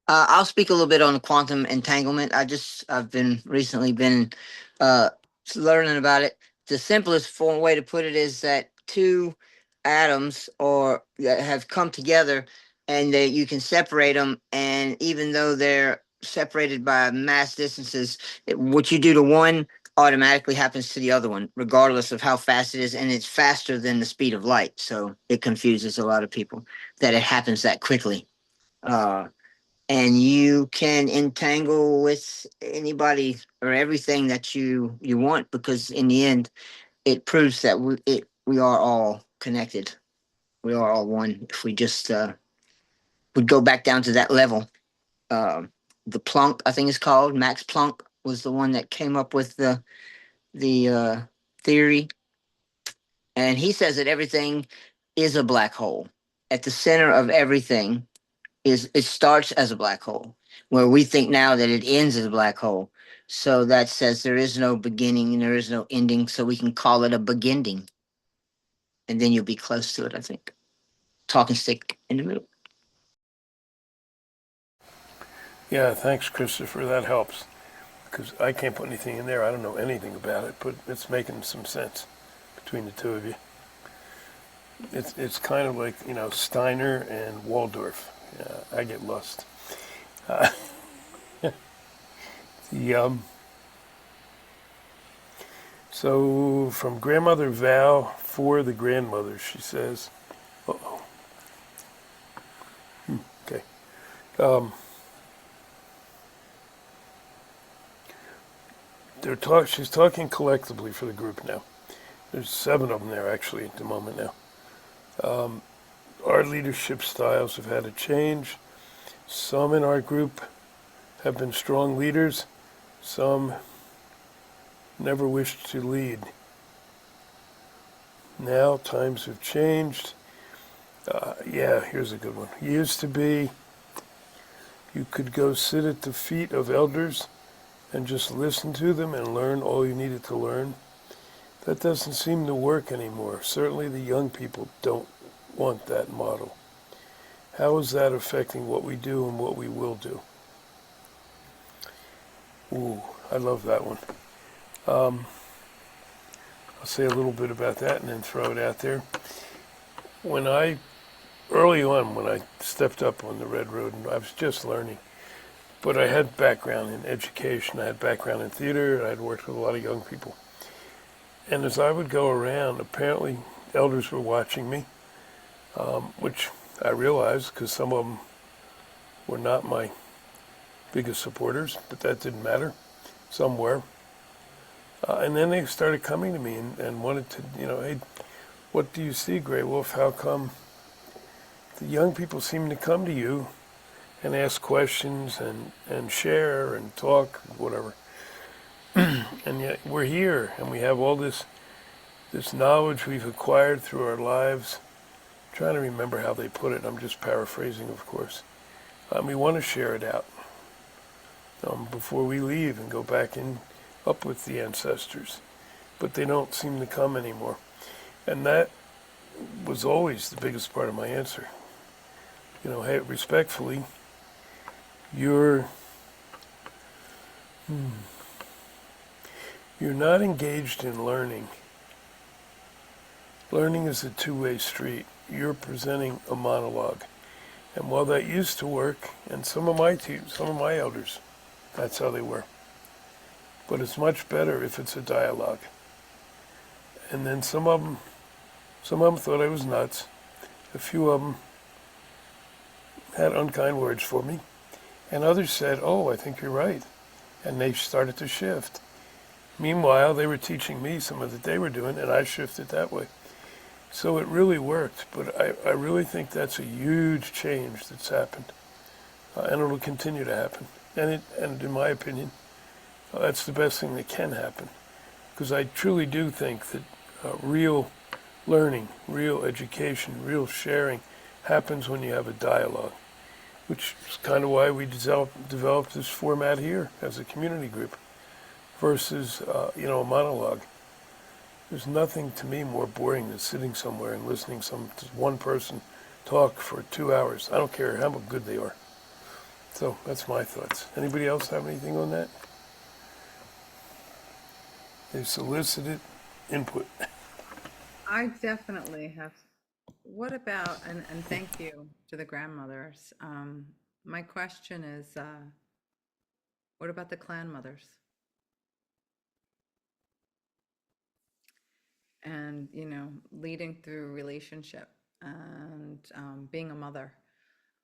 I'll speak a little bit on quantum entanglement. I've been recently been uh, learning about it. The simplest form way to put it is that two atoms or that have come together, and that you can separate them, and even though they're separated by mass distances, what you do to one automatically happens to the other one, regardless of how fast it is, and it's faster than the speed of light. So it confuses a lot of people that it happens that quickly. Uh, and you can entangle with anybody or everything that you want, because in the end it proves that we are all connected. We are all one if we just would go back down to that level. The Planck, I think it's called, Max Planck was the one that came up with the theory, and he says that everything is a black hole. At the center of everything is it starts as a black hole, where we think now that it ends as a black hole. So that says there is no beginning and there is no ending. So we can call it a beginning, and then you'll be close to it. I think talking stick in the middle. Yeah, thanks, Christopher. That helps. Because I can't put anything in there. I don't know anything about it, but it's making some sense between the two of you. It's kind of like, Steiner and Waldorf. I get lost. Uh, the So from grandmother Val for the grandmother, she says, uh-oh. Okay. Um, she's talking collectively for the group now. There's 7 of them there actually at the moment now. Our leadership styles have had a change. Some in our group have been strong leaders. Some never wished to lead. Now times have changed. Yeah, here's a good one. Used to be you could go sit at the feet of elders and just listen to them and learn all you needed to learn. That doesn't seem to work anymore. Certainly the young people don't want that model. How is that affecting what we do and what we will do? Ooh, I love that one. I'll say a little bit about that and then throw it out there. Early on, when I stepped up on the Red Road, I was just learning. But I had background in education, I had background in theater, I had worked with a lot of young people. And as I would go around, apparently elders were watching me, which I realized because some of them were not my biggest supporters, but that didn't matter. Some were. And then they started coming to me and wanted to, hey, what do you see, Grey Wolf? How come the young people seem to come to you and ask questions and share and talk, whatever. And yet we're here and we have all this knowledge we've acquired through our lives. I'm trying to remember how they put it. I'm just paraphrasing, of course. We want to share it out before we leave and go back up with the ancestors. But they don't seem to come anymore. And that was always the biggest part of my answer. Hey, respectfully, you're not engaged in learning. Learning is a two-way street. You're presenting a monologue. And while that used to work, and some of my elders, that's how they were. But it's much better if it's a dialogue. And then some of them thought I was nuts. A few of them had unkind words for me. And others said, oh, I think you're right. And they started to shift. Meanwhile, they were teaching me some of that they were doing, and I shifted that way. So it really worked. But I really think that's a huge change that's happened. And it'll continue to happen. And in my opinion, that's the best thing that can happen. Because I truly do think that real learning, real education, real sharing happens when you have a dialogue, which is kind of why we developed this format here as a community group versus, a monologue. There's nothing to me more boring than sitting somewhere and listening to one person talk for 2 hours. I don't care how good they are. So that's my thoughts. Anybody else have anything on that? They solicited input. I definitely have. What about, and thank you to the grandmothers. My question is, what about the clan mothers? And, leading through relationship and being a mother.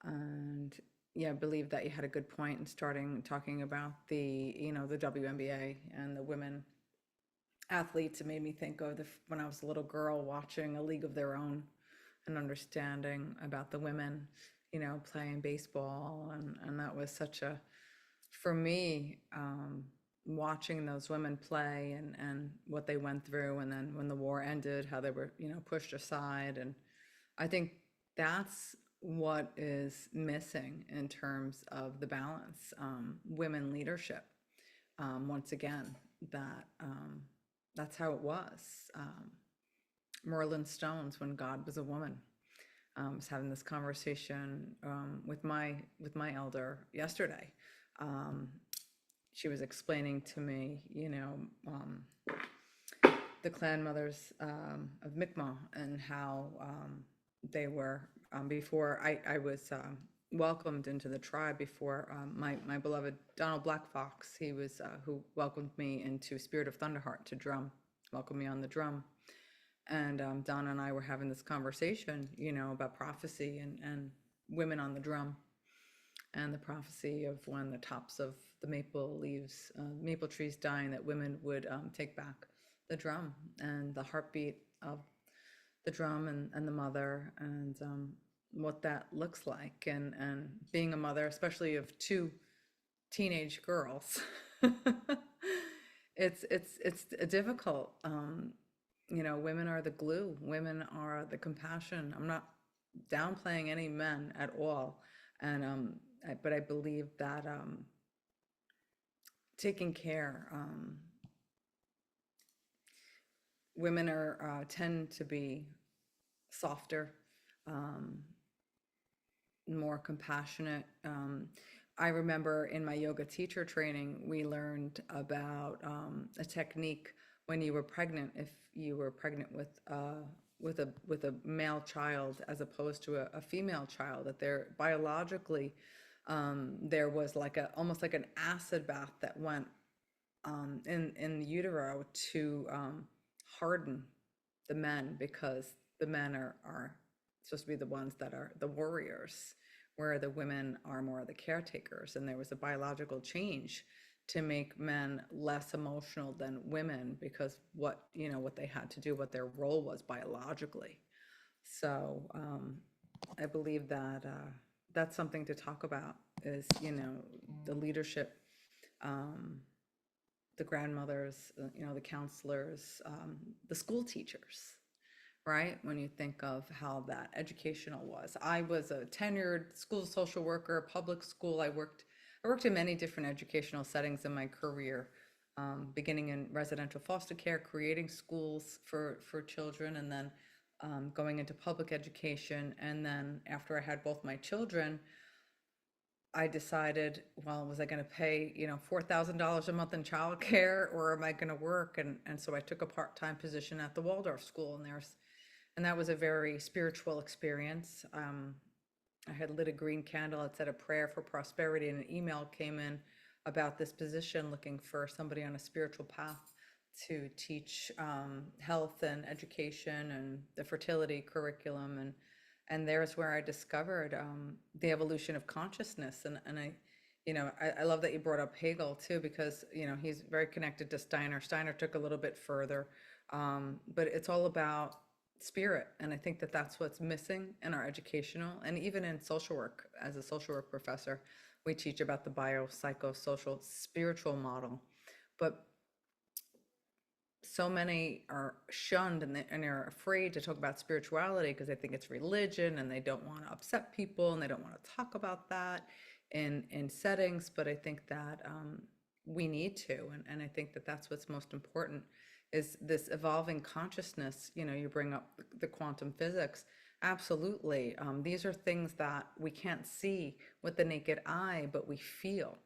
And yeah, I believe that you had a good point in starting talking about the WNBA and the women athletes. It made me think of when I was a little girl watching A League of Their Own and understanding about the women, playing baseball. And that was for me, watching those women play and what they went through. And then when the war ended, how they were, pushed aside. And I think that's what is missing in terms of the balance, women leadership. Once again, that's how it was. Merlin Stones, when God was a woman, was having this conversation with my elder yesterday. She was explaining to me, the clan mothers of Mi'kmaq and how they were before I was welcomed into the tribe. Before my beloved Donald Black Fox, he was who welcomed me into Spirit of Thunderheart to drum, welcomed me on the drum. And Donna and I were having this conversation, about prophecy and women on the drum, and the prophecy of when the tops of the maple trees dying, that women would take back the drum and the heartbeat of the drum and the mother, and what that looks like, and being a mother, especially of two teenage girls. It's difficult. Women are the glue. Women are the compassion. I'm not downplaying any men at all, and but I believe that taking care. Women tend to be softer, um, more compassionate. I remember in my yoga teacher training, we learned about a technique when you were pregnant. If you were pregnant with a male child as opposed to a female child, that there biologically there was almost like an acid bath that went in the utero to harden the men, because the men are supposed to be the ones that are the warriors, where the women are more the caretakers. And there was a biological change to make men less emotional than women, because what they had to do, what their role was biologically. So I believe that that's something to talk about, is the leadership, the grandmothers, the counselors, the school teachers, right? When you think of how that educational was. I was a tenured school social worker, public school. I worked in many different educational settings in my career, beginning in residential foster care, creating schools for children, and then going into public education. And then after I had both my children, I decided, well, was I going to pay, $4,000 a month in childcare, or am I going to work? And so I took a part-time position at the Waldorf School, and that was a very spiritual experience. I had lit a green candle. It said a prayer for prosperity, and an email came in about this position, looking for somebody on a spiritual path to teach health and education and the fertility curriculum, and there's where I discovered the evolution of consciousness, and I love that you brought up Hegel too, because he's very connected to Steiner. Steiner took a little bit further, but it's all about spirit, and I think that that's what's missing in our educational and even in social work. As a social work professor, we teach about the biopsychosocial spiritual model, but so many are shunned, and they're afraid to talk about spirituality because they think it's religion, and they don't want to upset people, and they don't want to talk about that in settings. But I think that we need to, and I think that that's what's most important, is this evolving consciousness. You bring up the quantum physics. Absolutely. These are things that we can't see with the naked eye, but we feel.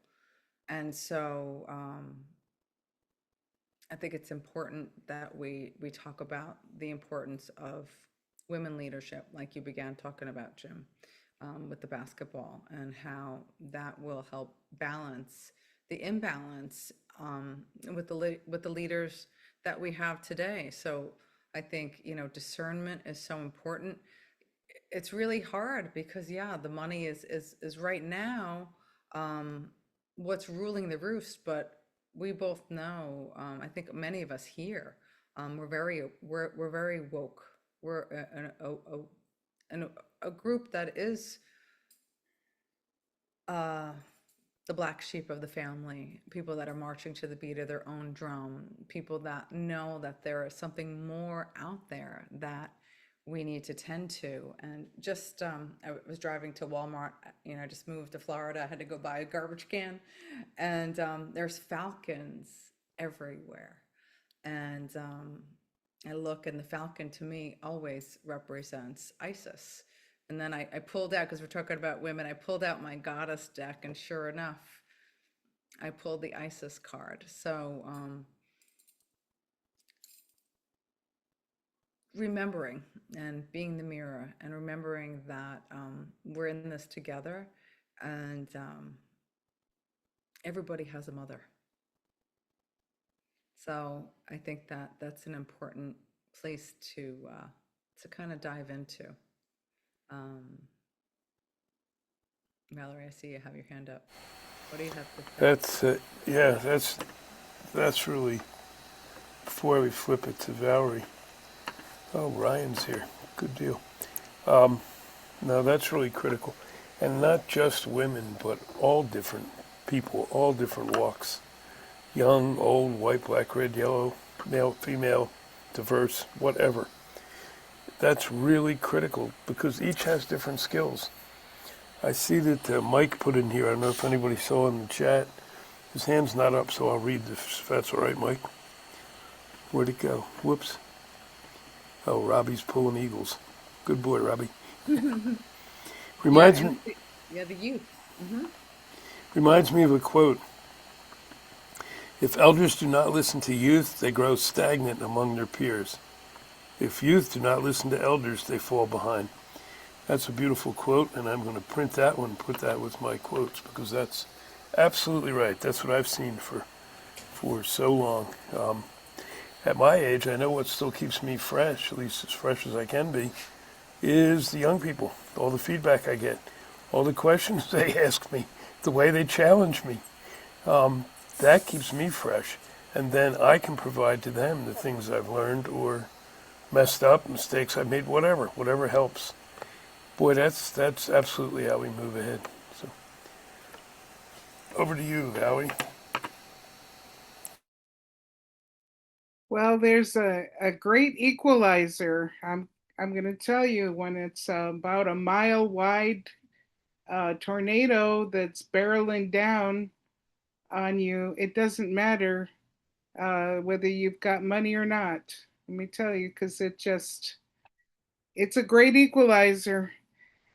And so I think it's important that we talk about the importance of women leadership, like you began talking about, Jim, with the basketball, and how that will help balance the imbalance with the leaders that we have today. So I think discernment is so important. It's really hard because, yeah, the money is right now what's ruling the roost. But we both know, I think many of us here, we're very woke. We're a group that is uh, the black sheep of the family, people that are marching to the beat of their own drum, people that know that there is something more out there that we need to tend to. And just, I was driving to Walmart, I just moved to Florida, I had to go buy a garbage can, and there's falcons everywhere. And I look, and the falcon to me always represents Isis. And then I pulled out, because we're talking about women, I pulled out my goddess deck, and sure enough, I pulled the Isis card. So remembering and being the mirror, and remembering that we're in this together, and everybody has a mother. So I think that that's an important place to kind of dive into. Um, Valerie, I see you have your hand up. What do you have to say? That's yeah, that's really. Before we flip it to Valerie, oh, Ryan's here. Good deal. No, that's really critical, and not just women, but all different people, all different walks, young, old, white, black, red, yellow, male, female, diverse, whatever. That's really critical because each has different skills. I see that Mike put in here, I don't know if anybody saw in the chat, his hand's not up, so I'll read this if that's all right, Mike. Where'd it go? Whoops. Oh, Robbie's pulling eagles. Good boy, Robbie. Reminds me. Yeah, the youth. Mm-hmm. Reminds me of a quote. If elders do not listen to youth, they grow stagnant among their peers. If youth do not listen to elders, they fall behind. That's a beautiful quote, and I'm going to print that one and put that with my quotes, because that's absolutely right. That's what I've seen for so long. At my age, I know what still keeps me fresh, at least as fresh as I can be, is the young people, all the feedback I get, all the questions they ask me, the way they challenge me. That keeps me fresh. And then I can provide to them the things I've learned or messed up, mistakes I've made, whatever helps. Boy, that's absolutely how we move ahead. So, over to you, Howie. Well, there's a great equalizer. I'm going to tell you, when it's about a mile wide tornado that's barreling down on you, it doesn't matter whether you've got money or not. Let me tell you, because it's a great equalizer.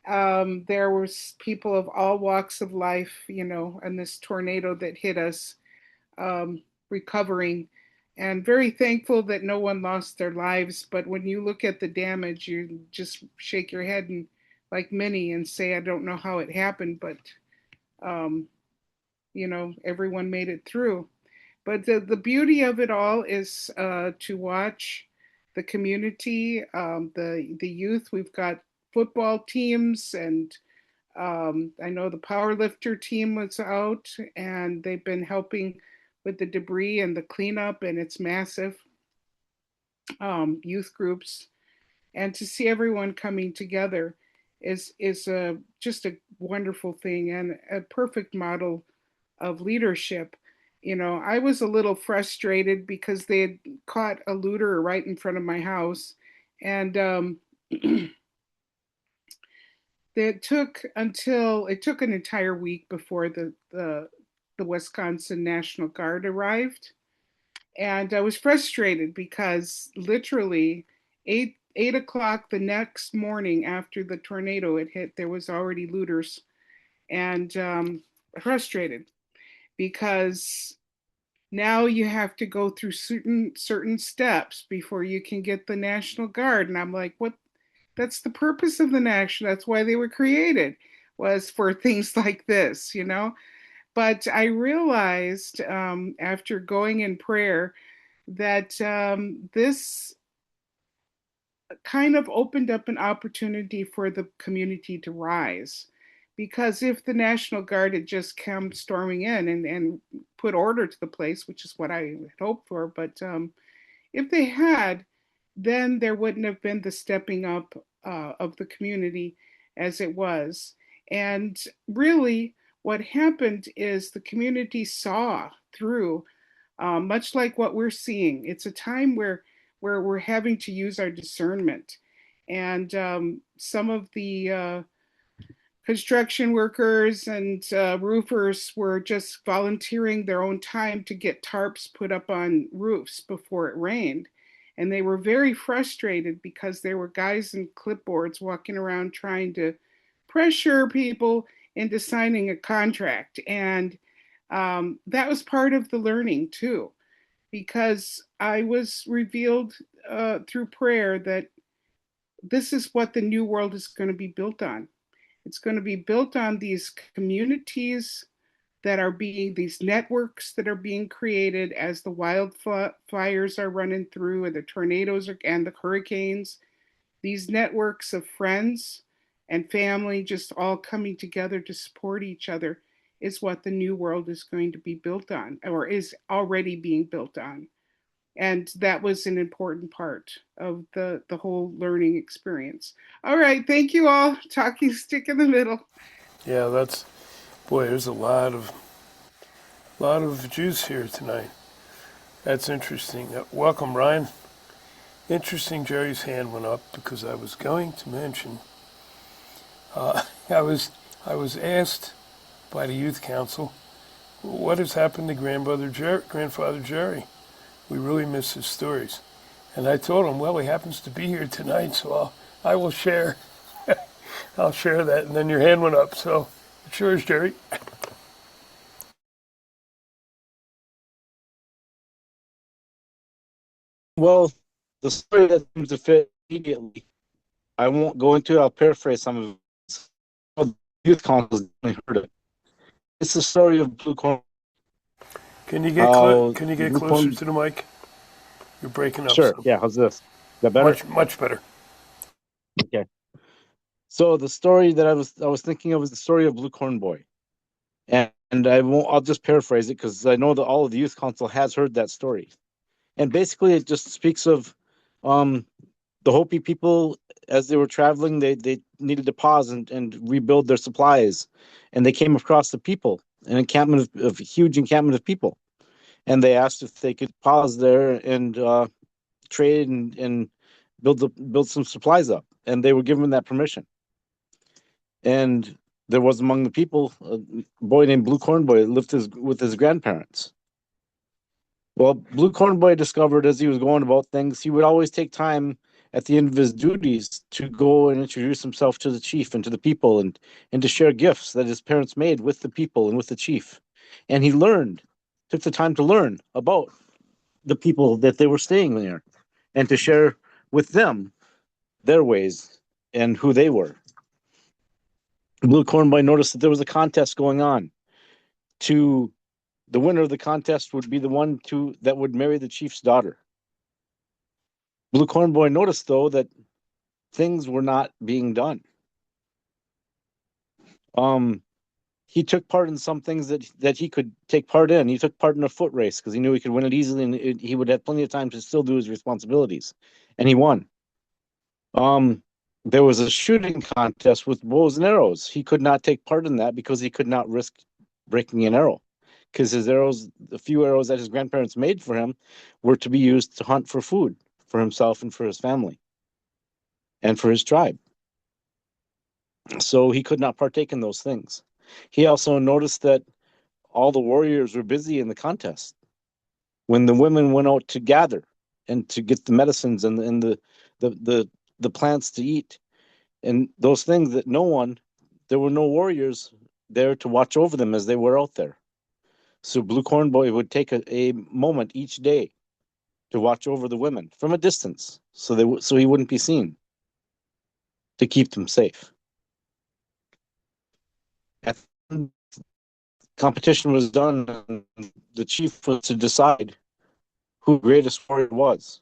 There was people of all walks of life, in this tornado that hit us, recovering, and very thankful that no one lost their lives. But when you look at the damage, you just shake your head, and like many, and say, I don't know how it happened, but everyone made it through. But the beauty of it all is to watch the community, the youth. We've got football teams, and I know the power lifter team was out, and they've been helping with the debris and the cleanup, and it's massive. Youth groups, and to see everyone coming together is just a wonderful thing and a perfect model of leadership. I was a little frustrated because they had caught a looter right in front of my house, and it took an entire week before the Wisconsin National Guard arrived, and I was frustrated because literally 8 o'clock the next morning after the tornado had hit, there was already looters, and frustrated because now you have to go through certain steps before you can get the National Guard, and I'm like, what? That's the purpose of the National. That's why they were created, was for things like this. But I realized after going in prayer that this kind of opened up an opportunity for the community to rise. Because if the National Guard had just come storming in and put order to the place, which is what I had hoped for, but if they had, then there wouldn't have been the stepping up of the community as it was. And really, what happened is the community saw through, much like what we're seeing. It's a time where we're having to use our discernment. And some of the construction workers and roofers were just volunteering their own time to get tarps put up on roofs before it rained. And they were very frustrated because there were guys in clipboards walking around trying to pressure people into signing a contract. And that was part of the learning too, because I was revealed through prayer that this is what the new world is going to be built on. It's going to be built on these communities these networks that are being created as the wildfires are running through, and the tornadoes and the hurricanes. These networks of friends and family just all coming together to support each other is what the new world is going to be built on, or is already being built on. And that was an important part of the whole learning experience. All right, thank you all. Talking stick in the middle. Yeah, boy, there's a lot of juice here tonight. That's interesting. Welcome, Ryan. Interesting, Jerry's hand went up because I was going to mention, I was asked by the youth council, what has happened to grandfather Jerry? We really miss his stories. And I told him, well, he happens to be here tonight, so I will share. I'll share that. And then your hand went up, so it's yours, Jerry. Well, the story that seems to fit immediately, I won't go into it. I'll paraphrase some of it. The youth council has definitely heard it. It's the story of Blue Corn. Can you get Blue closer Corn. to the mic? You're breaking up. Sure. So Yeah. How's this? Is that better? much better. Okay. So the story that I was thinking of is the story of Blue Corn Boy, and I'll just paraphrase it because I know that all of the youth council has heard that story, and basically it just speaks of, the Hopi people, as they were traveling, they needed to pause and rebuild their supplies, and they came across the people, an encampment of huge encampment of people, and they asked if they could pause there and trade and build some supplies up, and they were given that permission. And there was among the people a boy named Blue Corn Boy that lived with his grandparents. Well, Blue Corn Boy discovered as he was going about things, he would always take time at the end of his duties to go and introduce himself to the chief and to the people, and to share gifts that his parents made with the people and with the chief. And he took the time to learn about the people that they were staying there and to share with them their ways and who they were. Blue Corn Boy noticed that there was a contest going on to the winner of the contest would be the one that would marry the chief's daughter. Blue Corn Boy noticed, though, that things were not being done. He took part in some things that he could take part in. He took part in a foot race because he knew he could win it easily, and he would have plenty of time to still do his responsibilities, and he won. There was a shooting contest with bows and arrows. He could not take part in that because he could not risk breaking an arrow, because his arrows, the few arrows that his grandparents made for him, were to be used to hunt for food for himself and for his family and for his tribe. So he could not partake in those things. He also noticed that all the warriors were busy in the contest. When the women went out to gather and to get the medicines and the plants to eat and those things, that there were no warriors there to watch over them as they were out there. So Blue Corn Boy would take a moment each day to watch over the women from a distance, so he wouldn't be seen, to keep them safe. After the competition was done, and the chief was to decide who the greatest warrior was.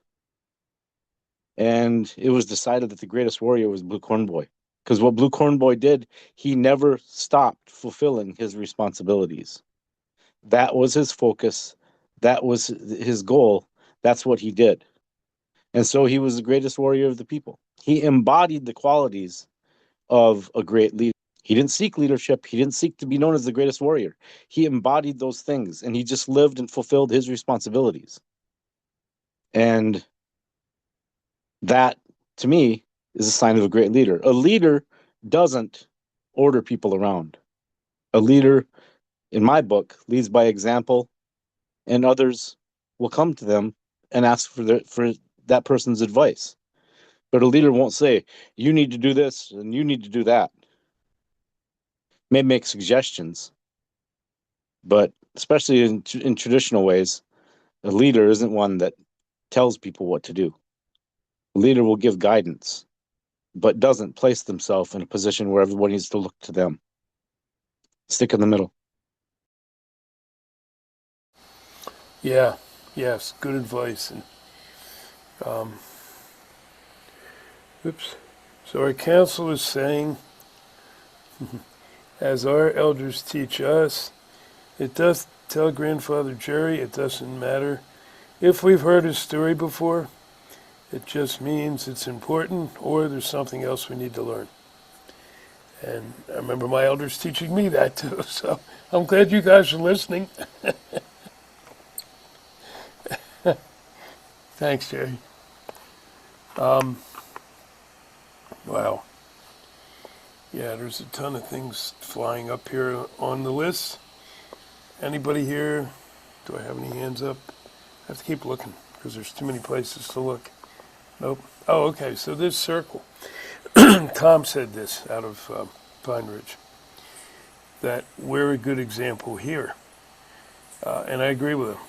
And it was decided that the greatest warrior was Blue Corn Boy. Because what Blue Corn Boy did, he never stopped fulfilling his responsibilities. That was his focus. That was his goal. That's what he did. And so he was the greatest warrior of the people. He embodied the qualities of a great leader. He didn't seek leadership. He didn't seek to be known as the greatest warrior. He embodied those things, and he just lived and fulfilled his responsibilities. And that, to me, is a sign of a great leader. A leader doesn't order people around. A leader, in my book, leads by example, and others will come to them and ask for that person's advice. But a leader won't say, you need to do this and you need to do that. May make suggestions, but especially in traditional ways, a leader isn't one that tells people what to do. A leader will give guidance, but doesn't place themselves in a position where everybody needs to look to them. Stick in the middle. Yeah, yes, good advice. And oops. So our council is saying, as our elders teach us, it does tell Grandfather Jerry it doesn't matter if we've heard his story before. It just means it's important or there's something else we need to learn. And I remember my elders teaching me that too, so I'm glad you guys are listening. Thanks, Jerry. Wow. Yeah, there's a ton of things flying up here on the list. Anybody here? Do I have any hands up? I have to keep looking because there's too many places to look. Nope. Oh, okay, so this circle. Tom said this out of Pine Ridge, that we're a good example here. And I agree with him.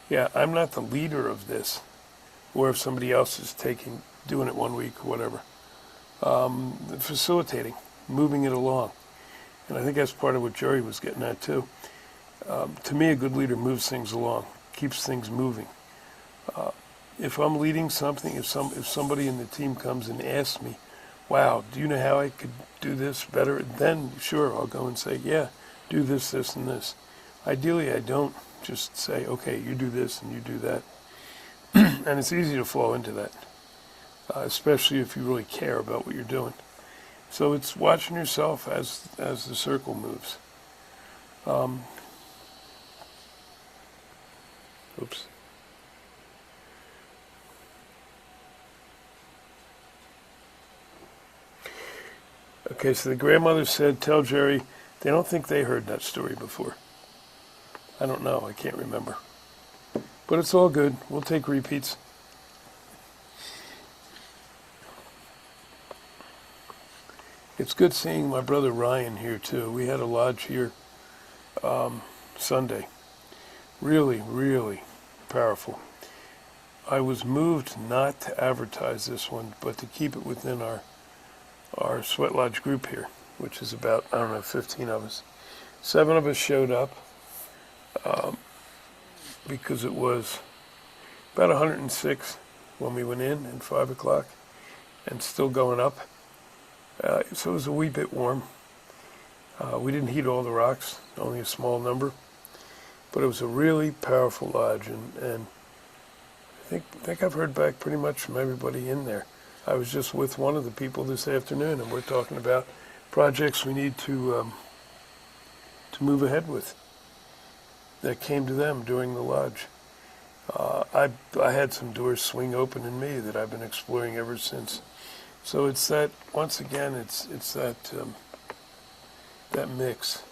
Yeah, I'm not the leader of this, or if somebody else is doing it 1 week or whatever. Facilitating, moving it along. And I think that's part of what Jerry was getting at too. To me, a good leader moves things along, keeps things moving. If I'm leading something, if somebody in the team comes and asks me, wow, do you know how I could do this better? Then sure, I'll go and say, yeah, do this, this, and this. Ideally, I don't just say, okay, you do this and you do that. And it's easy to fall into that, especially if you really care about what you're doing. So it's watching yourself as the circle moves. Oops. Okay, so the grandmother said, tell Jerry, they don't think they heard that story before. I don't know, I can't remember. But it's all good, we'll take repeats. It's good seeing my brother Ryan here too. We had a lodge here Sunday. Really, really powerful. I was moved not to advertise this one, but to keep it within our Sweat Lodge group here, which is about, 15 of us. 7 of us showed up. because it was about 106 when we went in at 5 o'clock and still going up. So it was a wee bit warm. We didn't heat all the rocks, only a small number. But it was a really powerful lodge, and I think I've heard back pretty much from everybody in there. I was just with one of the people this afternoon, and we're talking about projects we need to move ahead with that came to them during the lodge. I had some doors swing open in me that I've been exploring ever since. So it's that, once again, it's that mix.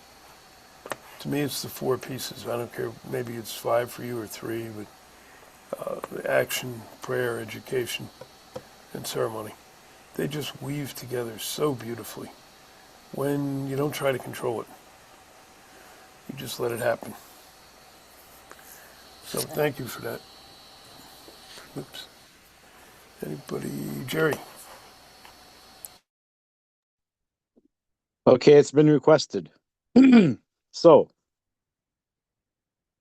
To me, it's the four pieces. I don't care, maybe it's five for you or three, but action, prayer, education, and ceremony. They just weave together so beautifully when you don't try to control it. You just let it happen. So thank you for that. Oops. Anybody? Jerry? Okay, it's been requested. So,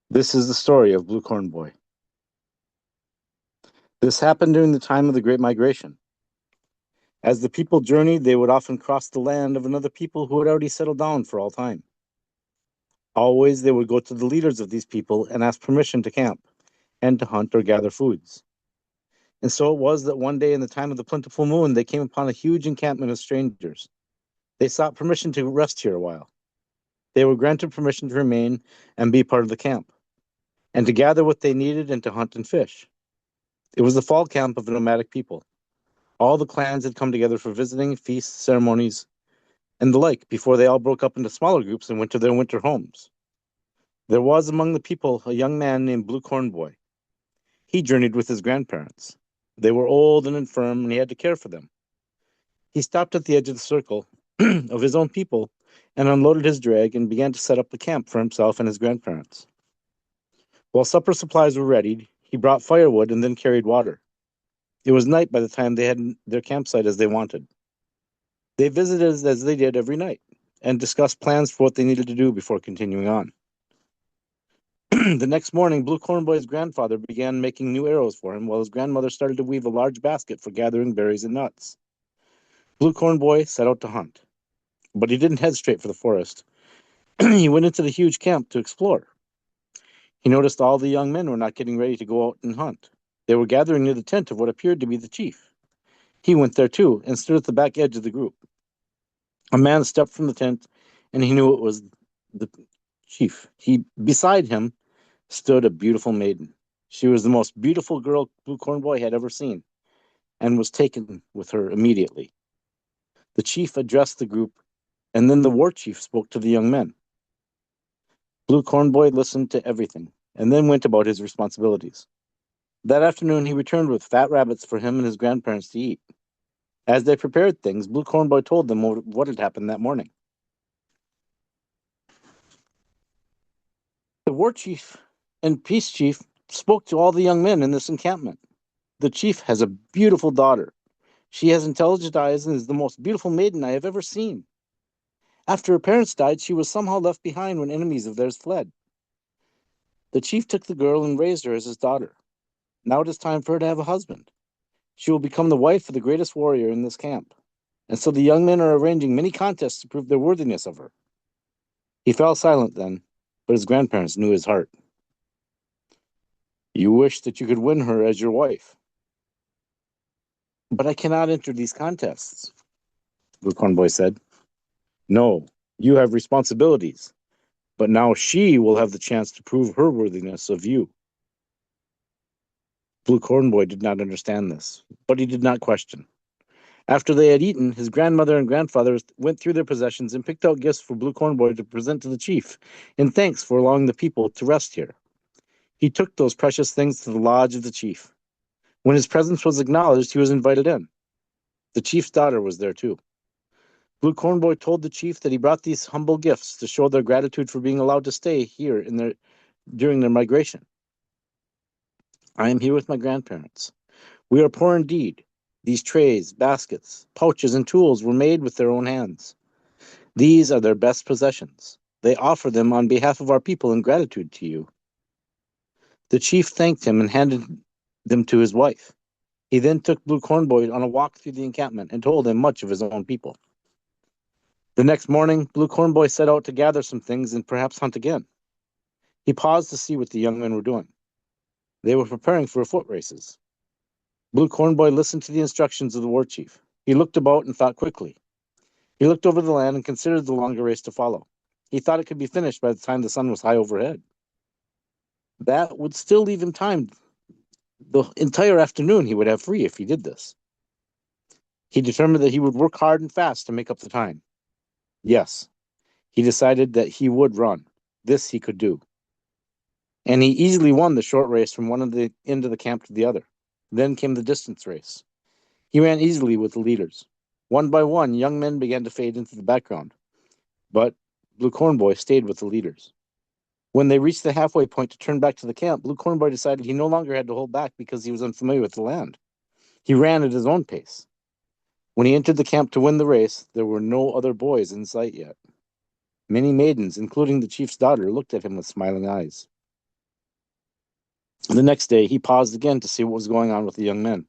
this is the story of Blue Corn Boy. This happened during the time of the Great Migration. As the people journeyed, they would often cross the land of another people who had already settled down for all time. Always, they would go to the leaders of these people and ask permission to camp and to hunt or gather foods. And so it was that one day in the time of the plentiful moon, they came upon a huge encampment of strangers. They sought permission to rest here a while. They were granted permission to remain and be part of the camp, and to gather what they needed and to hunt and fish. It was the fall camp of the nomadic people. All the clans had come together for visiting, feasts, ceremonies, and the like before they all broke up into smaller groups and went to their winter homes. There was among the people a young man named Blue Corn Boy. He journeyed with his grandparents. They were old and infirm, and he had to care for them. He stopped at the edge of the circle of his own people and unloaded his drag and began to set up the camp for himself and his grandparents. While supper supplies were readied, he brought firewood and then carried water. It was night by the time they had their campsite as they wanted. They visited as they did every night and discussed plans for what they needed to do before continuing on. The next morning, Blue Corn Boy's grandfather began making new arrows for him while his grandmother started to weave a large basket for gathering berries and nuts. Blue Corn Boy set out to hunt, but he didn't head straight for the forest. He went into the huge camp to explore. He noticed all the young men were not getting ready to go out and hunt. They were gathering near the tent of what appeared to be the chief. He went there too and stood at the back edge of the group. A man stepped from the tent, and he knew it was the chief. Beside him stood a beautiful maiden. She was the most beautiful girl Blue Corn Boy had ever seen, and was taken with her immediately. The chief addressed the group, and then the war chief spoke to the young men. Blue Corn Boy listened to everything, and then went about his responsibilities. That afternoon, he returned with fat rabbits for him and his grandparents to eat. As they prepared things, Blue Corn Boy told them what had happened that morning. The war chief and peace chief spoke to all the young men in this encampment. The chief has a beautiful daughter. She has intelligent eyes and is the most beautiful maiden I have ever seen. After her parents died, she was somehow left behind when enemies of theirs fled. The chief took the girl and raised her as his daughter. Now it is time for her to have a husband. She will become the wife of the greatest warrior in this camp. And so the young men are arranging many contests to prove their worthiness of her. He fell silent then, but his grandparents knew his heart. You wish that you could win her as your wife. But I cannot enter these contests, Blue Corn Boy said. No, you have responsibilities, but now she will have the chance to prove her worthiness of you. Blue Corn Boy did not understand this, but he did not question. After they had eaten, his grandmother and grandfather went through their possessions and picked out gifts for Blue Corn Boy to present to the chief in thanks for allowing the people to rest here. He took those precious things to the lodge of the chief. When his presence was acknowledged, he was invited in. The chief's daughter was there too. Blue Corn Boy told the chief that he brought these humble gifts to show their gratitude for being allowed to stay here during their migration. I am here with my grandparents. We are poor indeed. These trays, baskets, pouches, and tools were made with their own hands. These are their best possessions. They offer them on behalf of our people in gratitude to you." The chief thanked him and handed them to his wife. He then took Blue Corn Boy on a walk through the encampment and told him much of his own people. The next morning, Blue Corn Boy set out to gather some things and perhaps hunt again. He paused to see what the young men were doing. They were preparing for foot races. Blue Corn Boy listened to the instructions of the war chief. He looked about and thought quickly. He looked over the land and considered the longer race to follow. He thought it could be finished by the time the sun was high overhead. That would still leave him time. The entire afternoon he would have free if he did this. He determined that he would work hard and fast to make up the time. Yes, he decided that he would run. This he could do. And he easily won the short race from one end of the camp to the other. Then came the distance race. He ran easily with the leaders. One by one, young men began to fade into the background. But Blue Corn Boy stayed with the leaders. When they reached the halfway point to turn back to the camp, Blue Corn Boy decided he no longer had to hold back because he was unfamiliar with the land. He ran at his own pace. When he entered the camp to win the race, there were no other boys in sight yet. Many maidens, including the chief's daughter, looked at him with smiling eyes. The next day, he paused again to see what was going on with the young men.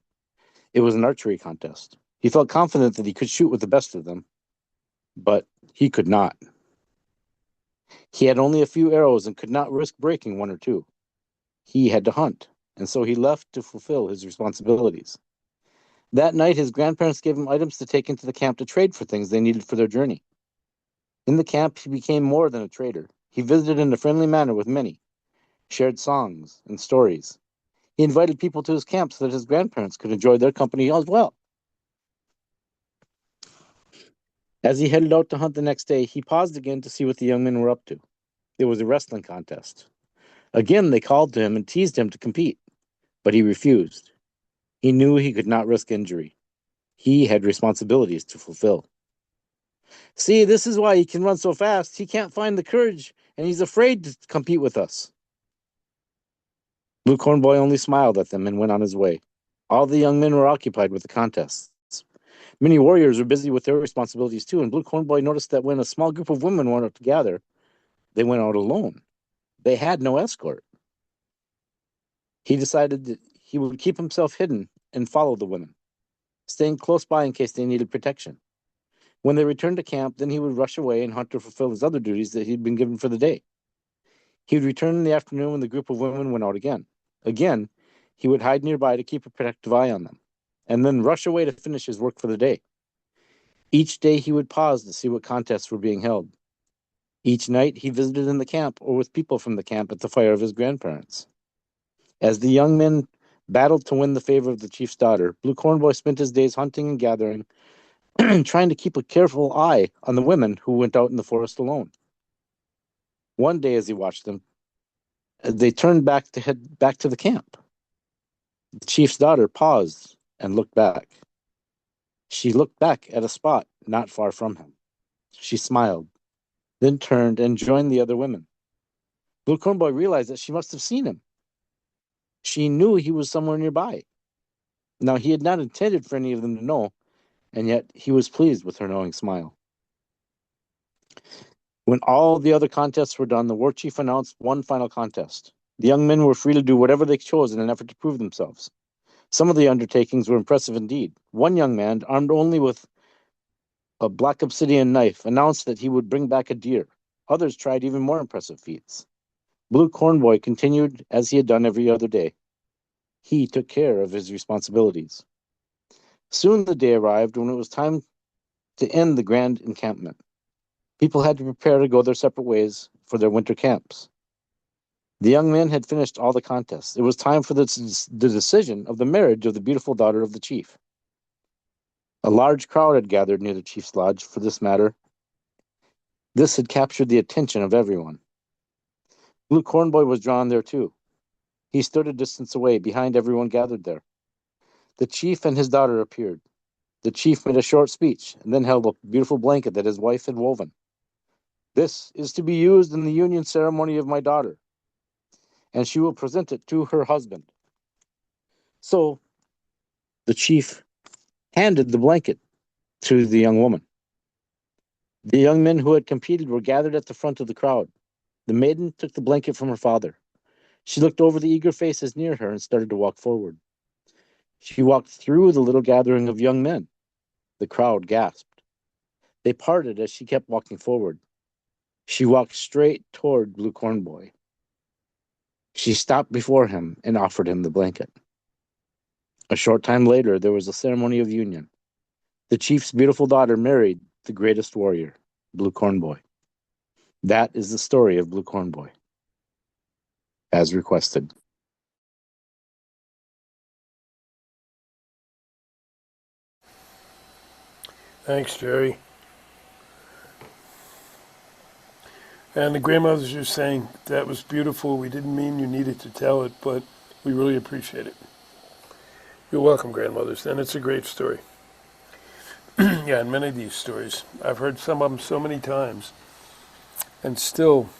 It was an archery contest. He felt confident that he could shoot with the best of them, but he could not. He had only a few arrows and could not risk breaking one or two. He had to hunt, and so he left to fulfill his responsibilities. That night, his grandparents gave him items to take into the camp to trade for things they needed for their journey. In the camp, he became more than a trader. He visited in a friendly manner with many, shared songs and stories. He invited people to his camp so that his grandparents could enjoy their company as well. As he headed out to hunt the next day, he paused again to see what the young men were up to. It was a wrestling contest. Again, they called to him and teased him to compete, but he refused. He knew he could not risk injury. He had responsibilities to fulfill. "See, this is why he can run so fast. He can't find the courage, and he's afraid to compete with us." Blue Corn Boy only smiled at them and went on his way. All the young men were occupied with the contests. Many warriors were busy with their responsibilities too, and Blue Corn Boy noticed that when a small group of women went out to gather, they went out alone. They had no escort. He decided that he would keep himself hidden and follow the women, staying close by in case they needed protection. When they returned to camp, then he would rush away and hunt to fulfill his other duties that he'd been given for the day. He would return in the afternoon when the group of women went out again. Again, he would hide nearby to keep a protective eye on them, and then rush away to finish his work for the day. Each day he would pause to see what contests were being held. Each night he visited in the camp or with people from the camp at the fire of his grandparents. As the young men battled to win the favor of the chief's daughter, Blue Corn Boy spent his days hunting and gathering, trying to keep a careful eye on the women who went out in the forest alone. One day, as he watched them, they turned back to head back to the camp. The chief's daughter paused and looked back. She looked back at a spot not far from him. She smiled, then turned and joined the other women. Blue Corn Boy realized that she must have seen him. She knew he was somewhere nearby. Now, he had not intended for any of them to know, and yet he was pleased with her knowing smile. When all the other contests were done, the war chief announced one final contest. The young men were free to do whatever they chose in an effort to prove themselves. Some of the undertakings were impressive indeed. One young man, armed only with a black obsidian knife, announced that he would bring back a deer. Others tried even more impressive feats. Blue Corn Boy continued as he had done every other day. He took care of his responsibilities. Soon the day arrived when it was time to end the grand encampment. People had to prepare to go their separate ways for their winter camps. The young men had finished all the contests. It was time for the decision of the marriage of the beautiful daughter of the chief. A large crowd had gathered near the chief's lodge for this matter. This had captured the attention of everyone. Blue Corn Boy was drawn there too. He stood a distance away, behind everyone gathered there. The chief and his daughter appeared. The chief made a short speech and then held a beautiful blanket that his wife had woven. "This is to be used in the union ceremony of my daughter, and she will present it to her husband." So the chief handed the blanket to the young woman. The young men who had competed were gathered at the front of the crowd. The maiden took the blanket from her father. She looked over the eager faces near her and started to walk forward. She walked through the little gathering of young men. The crowd gasped. They parted as she kept walking forward. She walked straight toward Blue Corn Boy. She stopped before him and offered him the blanket. A short time later, there was a ceremony of union. The chief's beautiful daughter married the greatest warrior, Blue Corn Boy. That is the story of Blue Corn Boy, as requested. Thanks, Jerry. And the grandmothers are saying that was beautiful. We didn't mean you needed to tell it, but we really appreciate it. You're welcome, grandmothers. And it's a great story. Yeah, and many of these stories, I've heard some of them so many times, and still,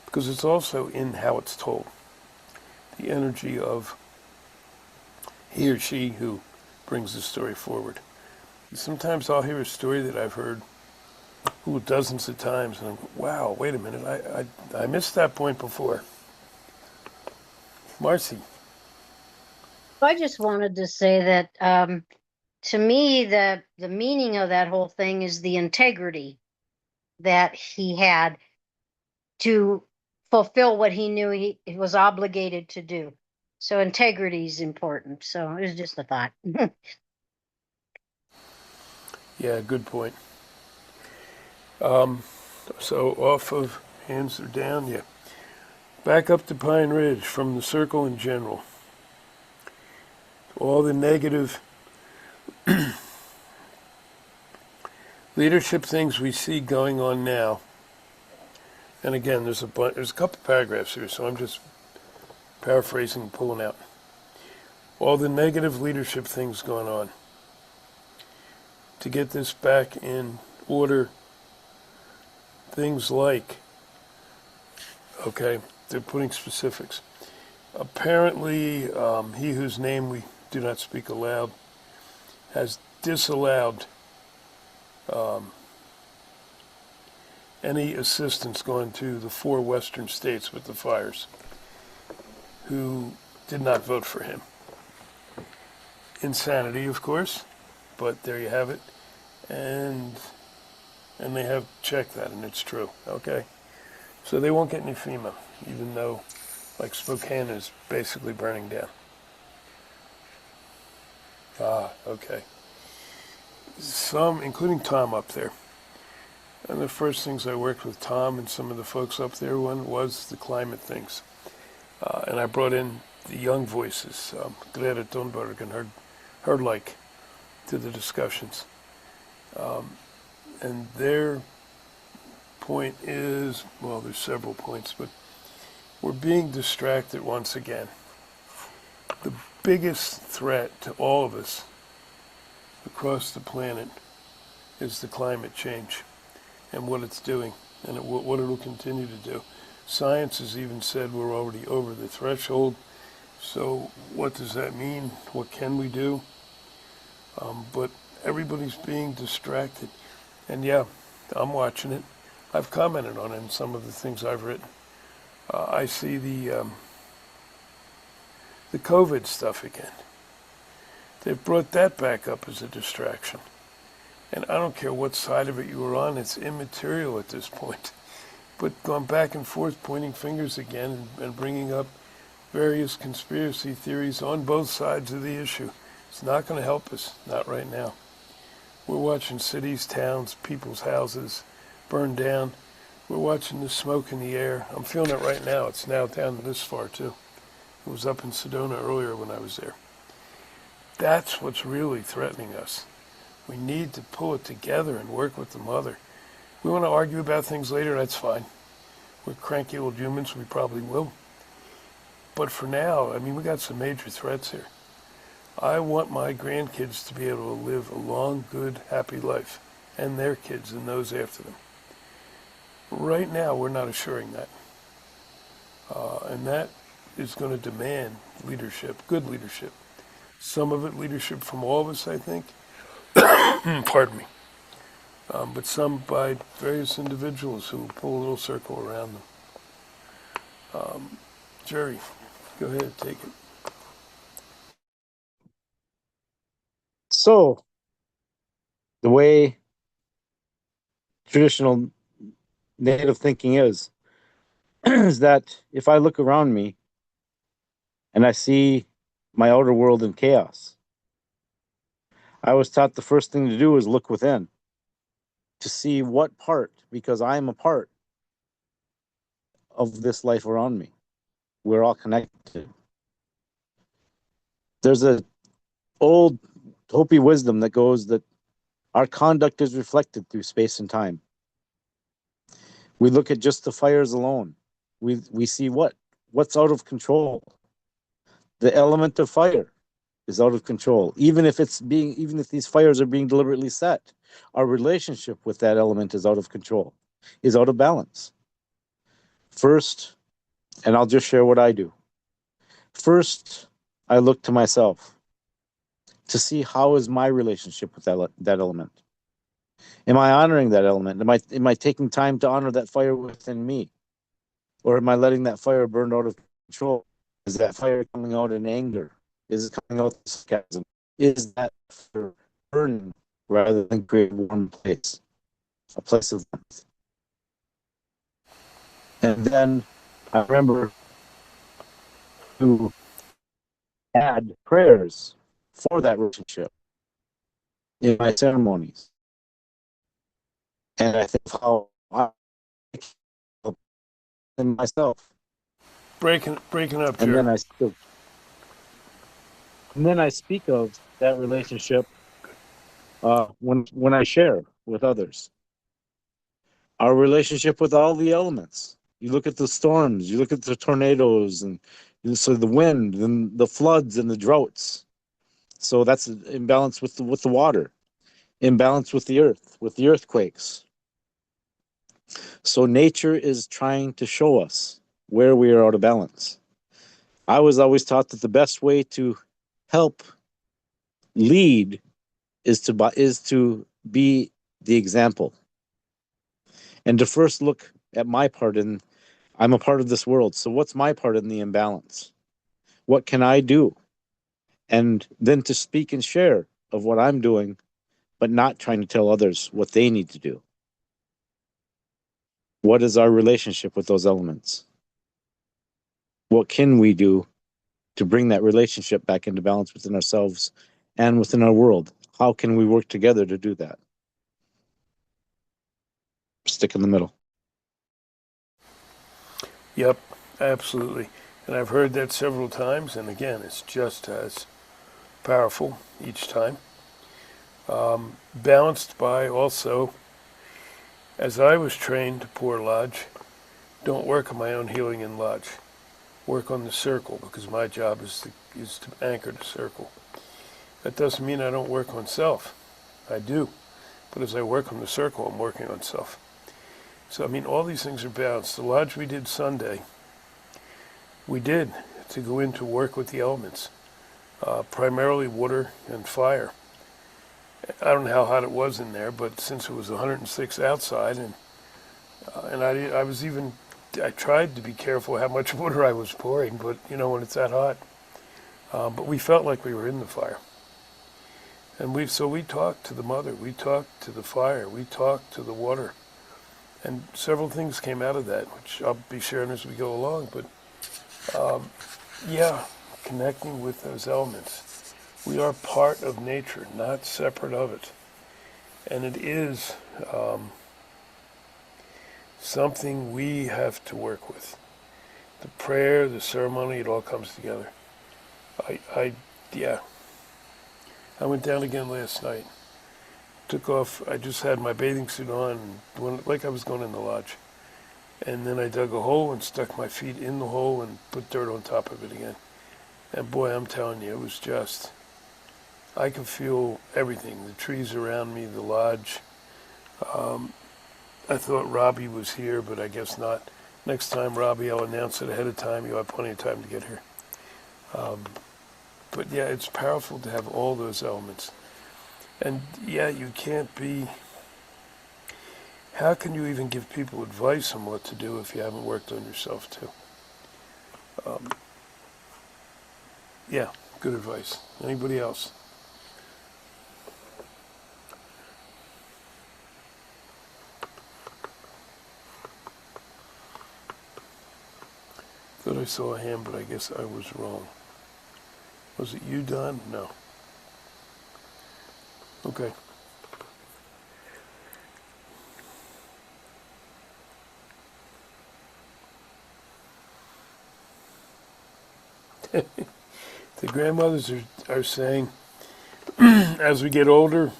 because it's also in how it's told, the energy of he or she who brings the story forward. Sometimes I'll hear a story that I've heard dozens of times, and I'm, wow, wait a minute, I missed that point before. Marcy. I just wanted to say that to me, the meaning of that whole thing is the integrity that he had to fulfill what he knew he was obligated to do. So integrity is important. So it was just a thought. Yeah, good point. So off of hands are down, yeah. Back up to Pine Ridge from the circle in general. All the negative leadership things we see going on now. And again, there's a couple paragraphs here, so I'm just paraphrasing and pulling out. All the negative leadership things going on. To get this back in order, things like, okay, they're putting specifics. Apparently, he whose name we do not speak aloud has disallowed any assistance going to the 4 western states with the fires who did not vote for him. Insanity, of course, but there you have it. And they have checked that, and it's true. Okay, so they won't get any FEMA, even though, like, Spokane is basically burning down. Okay. Some, including Tom up there. And the first things I worked with Tom and some of the folks up there on was the climate things. And I brought in the young voices, Greta Thunberg and her like, to the discussions. And their point is, well, there's several points, but we're being distracted once again. The biggest threat to all of us across the planet is the climate change and what it's doing and what it will continue to do. Science has even said we're already over the threshold. So what does that mean? What can we do? But everybody's being distracted. And yeah, I'm watching it. I've commented on it in some of the things I've written. I see the COVID stuff again. They've brought that back up as a distraction. And I don't care what side of it you were on, it's immaterial at this point. But going back and forth, pointing fingers again and bringing up various conspiracy theories on both sides of the issue. It's not going to help us, not right now. We're watching cities, towns, people's houses burn down. We're watching the smoke in the air. I'm feeling it right now. It's now down this far, too. It was up in Sedona earlier when I was there. That's what's really threatening us. We need to pull it together and work with the mother. We want to argue about things later, that's fine. We're cranky old humans, we probably will. But for now, I mean, we got some major threats here. I want my grandkids to be able to live a long, good, happy life, and their kids and those after them. Right now, we're not assuring that. And that is going to demand leadership, good leadership. Some of it leadership from all of us, I think. Pardon me. but some by various individuals who pull a little circle around them. Jerry, go ahead, take it. So, the way traditional native thinking is, is that if I look around me and I see my outer world in chaos, I was taught the first thing to do is look within to see what part, because I am a part of this life around me. We're all connected. There's a old Hopi wisdom that goes that our conduct is reflected through space and time. We look at just the fires alone. We see what's out of control. The element of fire is out of control. Even if these fires are being deliberately set, our relationship with that element is out of control, is out of balance. First, and I'll just share what I do. First, I look to myself to see how is my relationship with that element. Am I honoring that element? Am I taking time to honor that fire within me? Or am I letting that fire burn out of control? Is that fire coming out in anger? Is it coming out in sarcasm? Is that fire burning rather than create a warm place, a place of warmth? And then I remember to add prayers for that relationship in my ceremonies. And I think of how I help in myself. Breaking up, And Jerry. then I speak of that relationship when I share with others. Our relationship with all the elements. You look at the storms, you look at the tornadoes, and so the wind, and the floods, and the droughts. So that's imbalance with the water, imbalance with the earth, with the earthquakes. So nature is trying to show us where we are out of balance. I was always taught that the best way to help lead is to be the example, and to first look at my part in. I'm a part of this world, so what's my part in the imbalance? What can I do? And then to speak and share of what I'm doing, but not trying to tell others what they need to do. What is our relationship with those elements? What can we do to bring that relationship back into balance within ourselves and within our world? How can we work together to do that? Stick in the middle. Yep, absolutely. And I've heard that several times, and again, it's just as powerful each time. Balanced by also, as I was trained to pour lodge, don't work on my own healing in lodge. Work on the circle, because my job is to anchor the circle. That doesn't mean I don't work on self. I do. But as I work on the circle, I'm working on self. So, I mean, all these things are balanced. The lodge we did Sunday, we did to go in to work with the elements, primarily water and fire. I don't know how hot it was in there, but since it was 106 outside, and I tried to be careful how much water I was pouring, but you know when it's that hot. But we felt like we were in the fire, and we talked to the mother, we talked to the fire, we talked to the water, and several things came out of that, which I'll be sharing as we go along. But yeah, connecting with those elements. We are part of nature, not separate of it. And it is something we have to work with. The prayer, the ceremony, it all comes together. Yeah. I went down again last night. Took off, I just had my bathing suit on, like I was going in the lodge. And then I dug a hole and stuck my feet in the hole and put dirt on top of it again. And boy, I'm telling you, it was just, I could feel everything, the trees around me, the lodge. I thought Robbie was here, but I guess not. Next time, Robbie, I'll announce it ahead of time. You'll have plenty of time to get here. But yeah, it's powerful to have all those elements. And yeah, you can't be how can you even give people advice on what to do if you haven't worked on yourself too? Yeah, good advice. Anybody else? Thought I saw a hand, but I guess I was wrong. Was it you, Don? No. Okay. The grandmothers are saying, as we get older,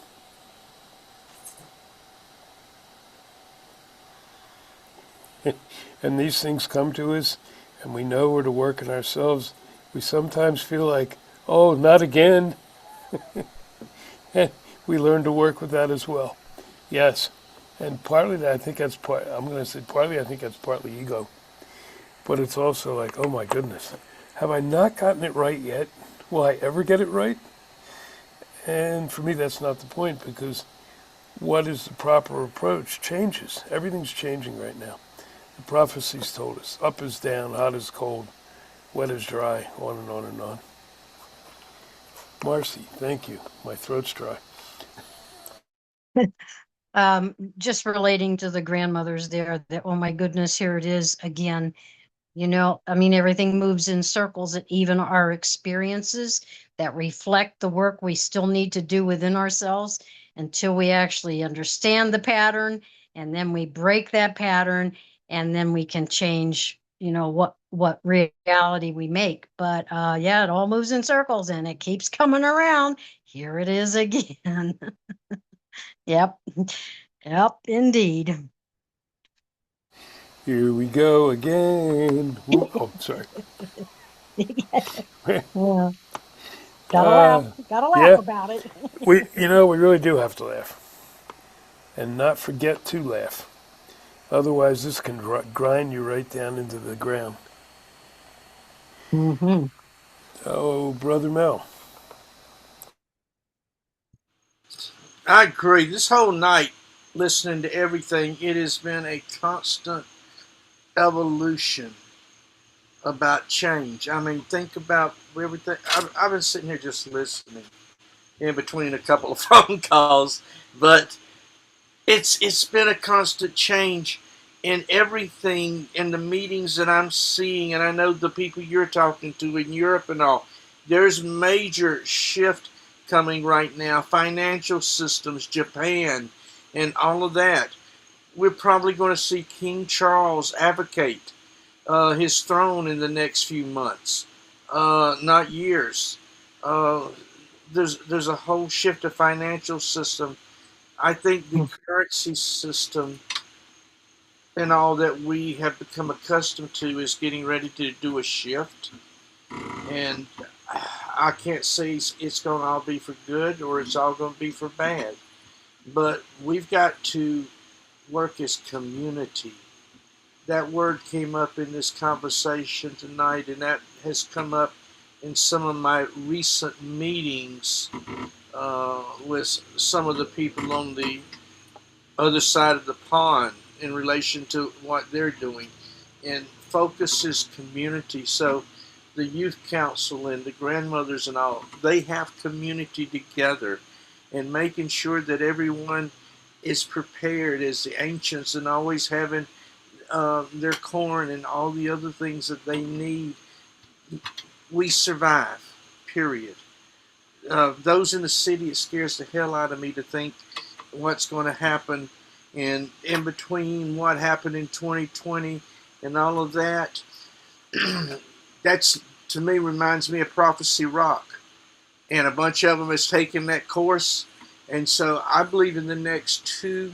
and these things come to us, and we know we're to work on ourselves, we sometimes feel like, oh, not again. We learn to work with that as well. Yes. And partly, I think that's part, I'm going to say partly, I think that's partly ego. But it's also like, oh my goodness, have I not gotten it right yet? Will I ever get it right? And for me, that's not the point, because what is the proper approach changes. Everything's changing right now. The prophecies told us up is down, hot is cold, wet is dry, on and on and on. Marcy, thank you. My throat's dry. Just relating to the grandmothers there, that, oh my goodness, here it is again. You know, I mean, everything moves in circles, and even our experiences that reflect the work we still need to do within ourselves until we actually understand the pattern, and then we break that pattern, and then we can change, you know, what reality we make. But yeah, it all moves in circles and it keeps coming around. Here it is again. Yep. Yep, indeed. Here we go again. Whoop. Oh, sorry. Yeah. Gotta laugh. Gotta laugh Yeah, about it. we really do have to laugh, and not forget to laugh. Otherwise, this can grind you right down into the ground. Mm-hmm. Oh, Brother Mel. I agree. This whole night, listening to everything, it has been a constant evolution about change. I mean, think about everything. I've been sitting here just listening in between a couple of phone calls, but it's been a constant change in everything in the meetings that I'm seeing, and I know the people you're talking to in Europe and all. There's major shift coming right now. Financial systems, Japan, and all of that. We're probably going to see King Charles advocate his throne in the next few months, not years. Uh, there's a whole shift of financial system. I think the currency system and all that we have become accustomed to is getting ready to do a shift. And I can't say it's going to all be for good or it's all going to be for bad. But we've got to work as community. That word came up in this conversation tonight, and that has come up in some of my recent meetings with some of the people on the other side of the pond in relation to what they're doing. And focus is community. So the youth council and the grandmothers and all, they have community together and making sure that everyone is prepared as the ancients and always having their corn and all the other things that they need. We survive, period. Those in the city, it scares the hell out of me to think what's going to happen. And in between what happened in 2020 and all of that, that's to me reminds me of Prophecy Rock. And a bunch of them has taken that course. And so I believe in the next 2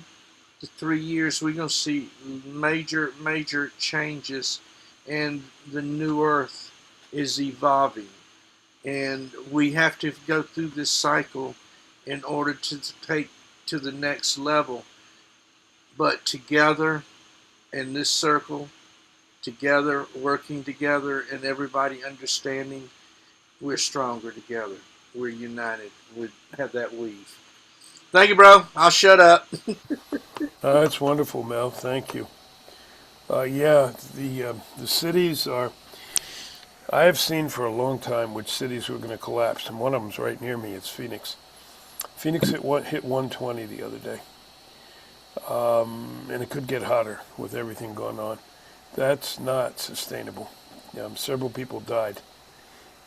to 3 years, we're going to see major, major changes. And the new earth is evolving. And we have to go through this cycle in order to take to the next level. But together in this circle, together, working together, and everybody understanding, we're stronger together. We're united. We have that weave. Thank you, bro. I'll shut up. That's wonderful, Mel. Thank you. Yeah, the cities are. I have seen for a long time which cities were going to collapse, and one of them's right near me. It's Phoenix. Phoenix hit 120 the other day, and it could get hotter with everything going on. That's not sustainable. Several people died.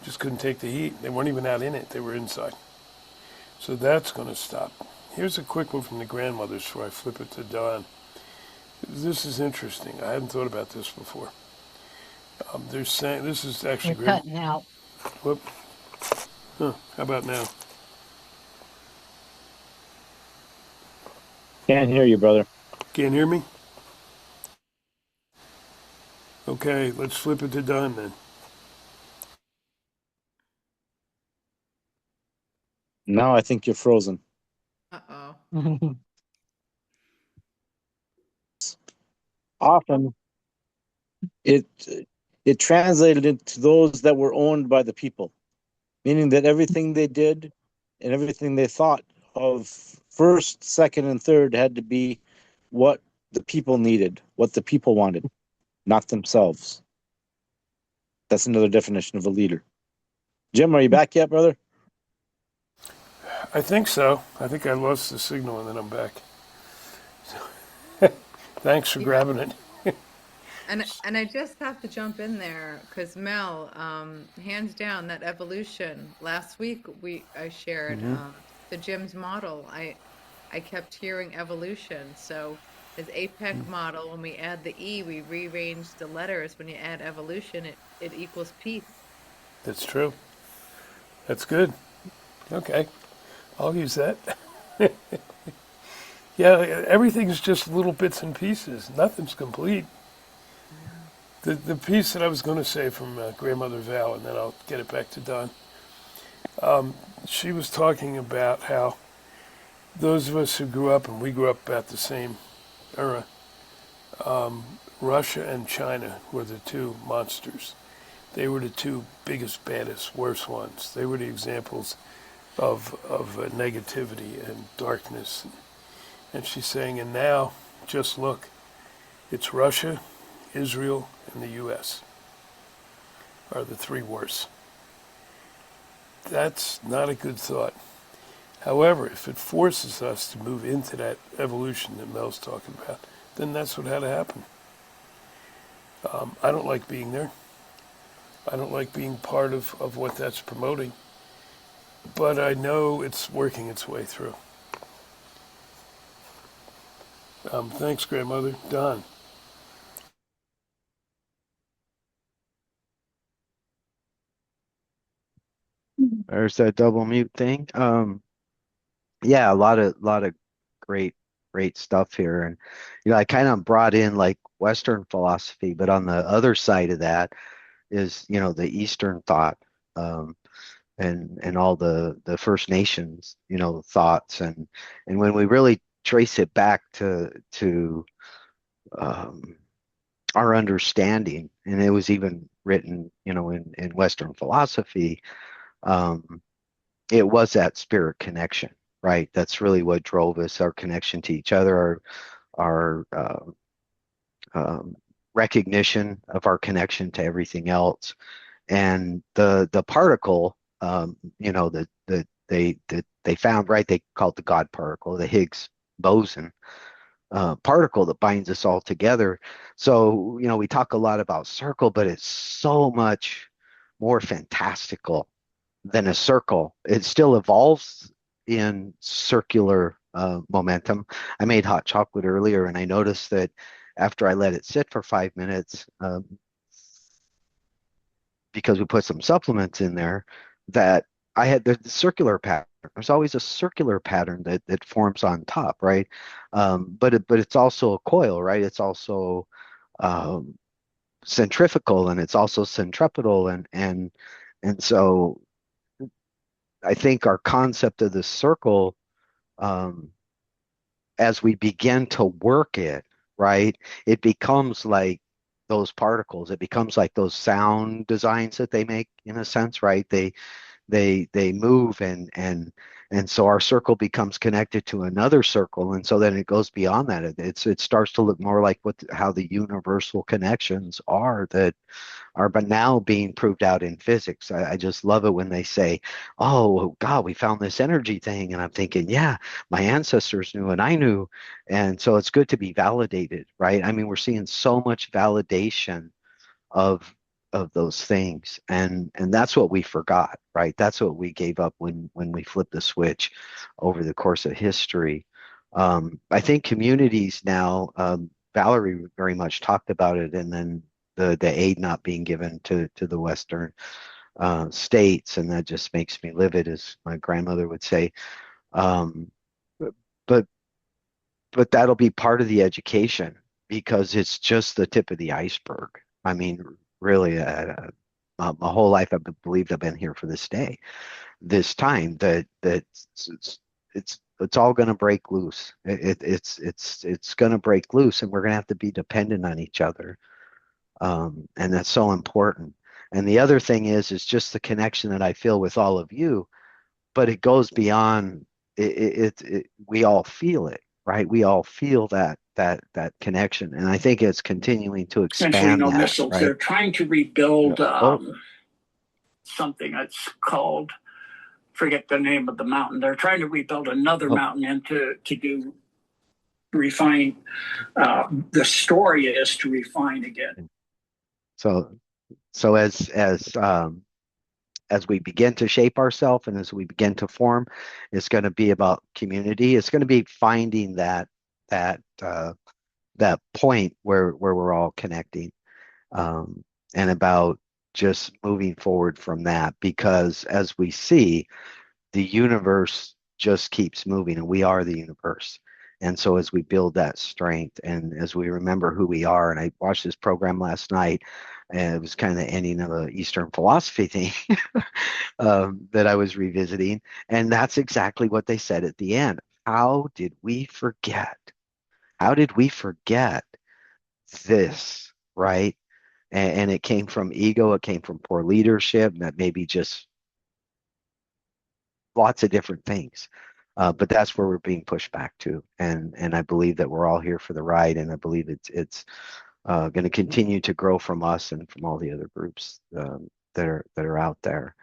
Just couldn't take the heat. They weren't even out in it. They were inside. So that's going to stop. Here's a quick one from the grandmothers before I flip it to Don. This is interesting. I hadn't thought about this before. They're saying this is actually You're great. cutting out. Whoop. Huh. How about now? Can't hear you, brother. Can't hear me? Okay, let's flip it to Don then. Now I think you're frozen. Uh-oh. Often it it translated into those that were owned by the people, meaning that everything they did and everything they thought of first, second, and third had to be what the people needed, what the people wanted, not themselves. That's another definition of a leader. Jim, are you back yet, brother? I think so. I think I lost the signal and then I'm back. Thanks for Yeah. grabbing it. And I just have to jump in there because Mel, hands down, that evolution. Last week I shared Mm-hmm. the Jim's model. I kept hearing evolution. So his APEC model, when we add the E, we rearrange the letters. When you add evolution, it equals peace. That's true. That's good. Okay, I'll use that. Yeah, everything's just little bits and pieces. Nothing's complete. The piece that I was going to say from Grandmother Val, and then I'll get it back to Don. She was talking about how those of us who grew up, and we grew up about the same era, Russia and China were the two monsters. They were the two biggest, baddest, worst ones. They were the examples of negativity and darkness. And she's saying, and now, just look, it's Russia, Israel, and the U.S. are the three worst. That's not a good thought. However, if it forces us to move into that evolution that Mel's talking about, then that's what had to happen. I don't like being there. I don't like being part of what that's promoting. But I know it's working its way through. Thanks, Grandmother. Don. There's that double mute thing. Yeah, a lot of great great stuff here, and I kind of brought in like Western philosophy, but on the other side of that is the Eastern thought, um, and all the First Nations thoughts, and when we really trace it back to um, our understanding, and it was even written in Western philosophy. Um, it was that spirit connection, right? That's really what drove us, our connection to each other, our um, recognition of our connection to everything else, and the particle, that they found, right? They called the God particle, the Higgs boson particle that binds us all together. So we talk a lot about circle, but it's so much more fantastical than a circle. It still evolves in circular momentum. I made hot chocolate earlier, and I noticed that after I let it sit for 5 minutes, because we put some supplements in there, that I had the circular pattern. There's always a circular pattern that forms on top, right? But it's also a coil, right? It's also um, centrifugal, and it's also centripetal, and so I think our concept of the circle, um, as we begin to work it, right, it becomes like those particles. It becomes like those sound designs that they make, in a sense, right? They move, And so our circle becomes connected to another circle, and so then it goes beyond that. It starts to look more like how the universal connections are that are but now being proved out in physics. I just love it when they say, "Oh God, we found this energy thing," and I'm thinking, "Yeah, my ancestors knew, and I knew," and so it's good to be validated, right? I mean, we're seeing so much validation of those things, and that's what we forgot, right? That's what we gave up when we flipped the switch over the course of history. I think communities now, Valerie very much talked about it, and then the aid not being given to the Western states, and that just makes me livid, as my grandmother would say. Um, but but that'll be part of the education because it's just the tip of the iceberg. I mean, really, my whole life I've believed I've been here for this day, this time that it's all going to break loose. It's going to break loose, and we're going to have to be dependent on each other, and that's so important. And the other thing is just the connection that I feel with all of you, but it goes beyond we all feel it, right? We all feel that connection, and I think it's continuing to Essentially expand no that, missiles. right? They're trying to rebuild Oh, something that's called, forget the name of the mountain. They're trying to rebuild another oh, mountain and to do refine. The story is to refine again. so so as we begin to shape ourselves and as we begin to form, it's going to be about community. It's going to be finding that that point where we're all connecting, and about just moving forward from that. Because as we see, the universe just keeps moving, and we are the universe. And so as we build that strength and as we remember who we are, and I watched this program last night, and it was kind of the ending of an Eastern philosophy thing that I was revisiting. And that's exactly what they said at the end. How did we forget? How did we forget this, right? And it came from ego, it came from poor leadership, that maybe just lots of different things. But that's where we're being pushed back to, and I believe that we're all here for the ride, and I believe it's going to continue to grow from us and from all the other groups that are out there.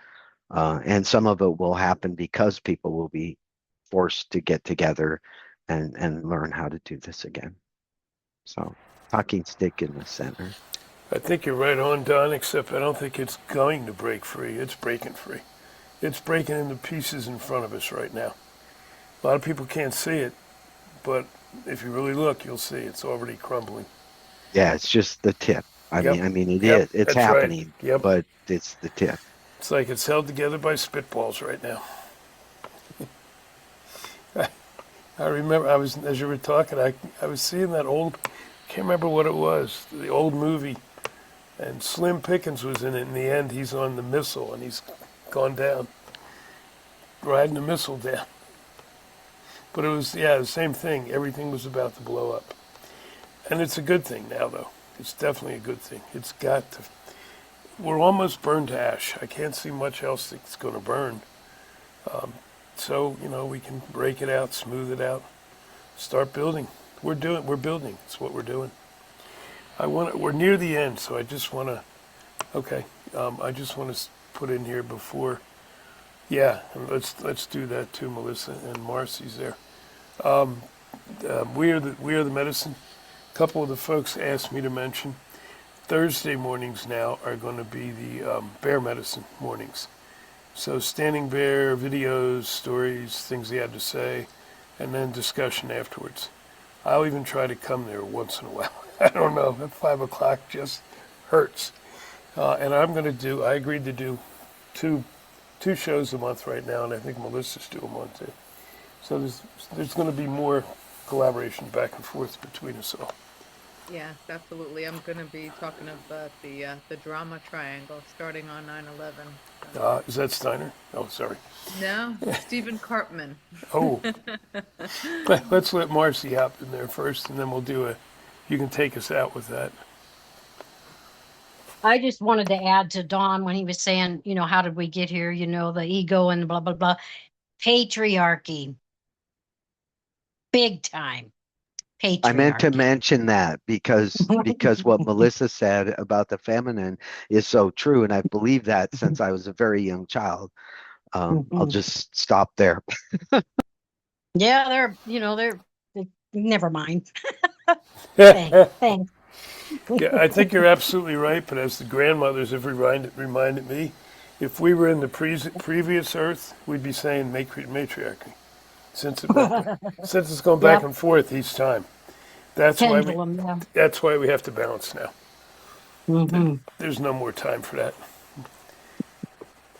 And some of it will happen because people will be forced to get together and learn how to do this again. So, talking stick in the center. I think you're right on, Don, except I don't think it's going to break free. It's breaking free. It's breaking into pieces in front of us right now. A lot of people can't see it, but if you really look, you'll see it's already crumbling. Yeah, it's just the tip. Yep. I mean, it Yep. is. It's That's right. happening, Yep. but it's the tip. It's like it's held together by spitballs right now. I remember as you were talking, I was seeing that old, can't remember what it was, the old movie, and Slim Pickens was in it. In the end, he's on the missile and he's gone down, riding the missile down. But it was, yeah, the same thing. Everything was about to blow up. And it's a good thing now, though. It's definitely a good thing. It's got to, we're almost burned to ash. I can't see much else that's going to burn. So, we can break it out, smooth it out, start building. We're building. It's what we're doing. We're near the end, so I just want to, okay, I just want to put in here before, yeah, and let's do that too, Melissa, and Marcy's there. We are the medicine. A couple of the folks asked me to mention Thursday mornings now are going to be the bear medicine mornings. So Standing Bear, videos, stories, things he had to say, and then discussion afterwards. I'll even try to come there once in a while. I don't know, at 5 o'clock just hurts. And I agreed to do two shows a month right now, and I think Melissa's doing one too. So there's going to be more collaboration back and forth between us all. Yes, absolutely. I'm going to be talking about the drama triangle starting on 9/11. So. Is that Steiner? Oh, sorry. No, Stephen Cartman. Oh, let's let Marcy hop in there first, and then we'll do you can take us out with that. I just wanted to add to Don when he was saying, how did we get here? The ego and blah, blah, blah. If Patriarchy. Big time. I meant to Patriarchy. mention that because what Melissa said about the feminine is so true, and I've believed that since I was a very young child. I'll just stop there. Yeah, never mind. Thanks. Yeah, I think you're absolutely right, but as the grandmothers have reminded me, if we were in the previous Earth, we'd be saying matriarchy, since since it's going back Yep. and forth each time. That's why we Pendulum, yeah. that's why we have to balance now. Mm-hmm. There's no more time for that.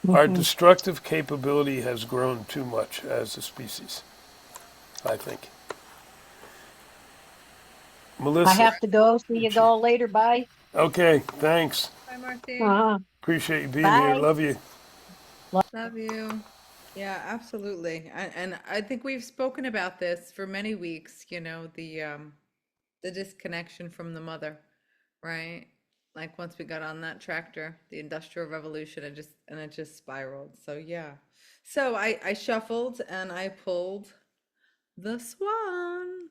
Our destructive capability has grown too much as a species, I think. I Melissa, have to go. See you all later. Bye. okay, thanks. Bye, Marcy. Uh-huh. Appreciate you being here. Bye. Love you. Love you. Yeah, absolutely. And I think we've spoken about this for many weeks, the disconnection from the mother, right? Like once we got on that tractor, the industrial revolution, it just spiraled. So yeah. So I shuffled and I pulled the swan.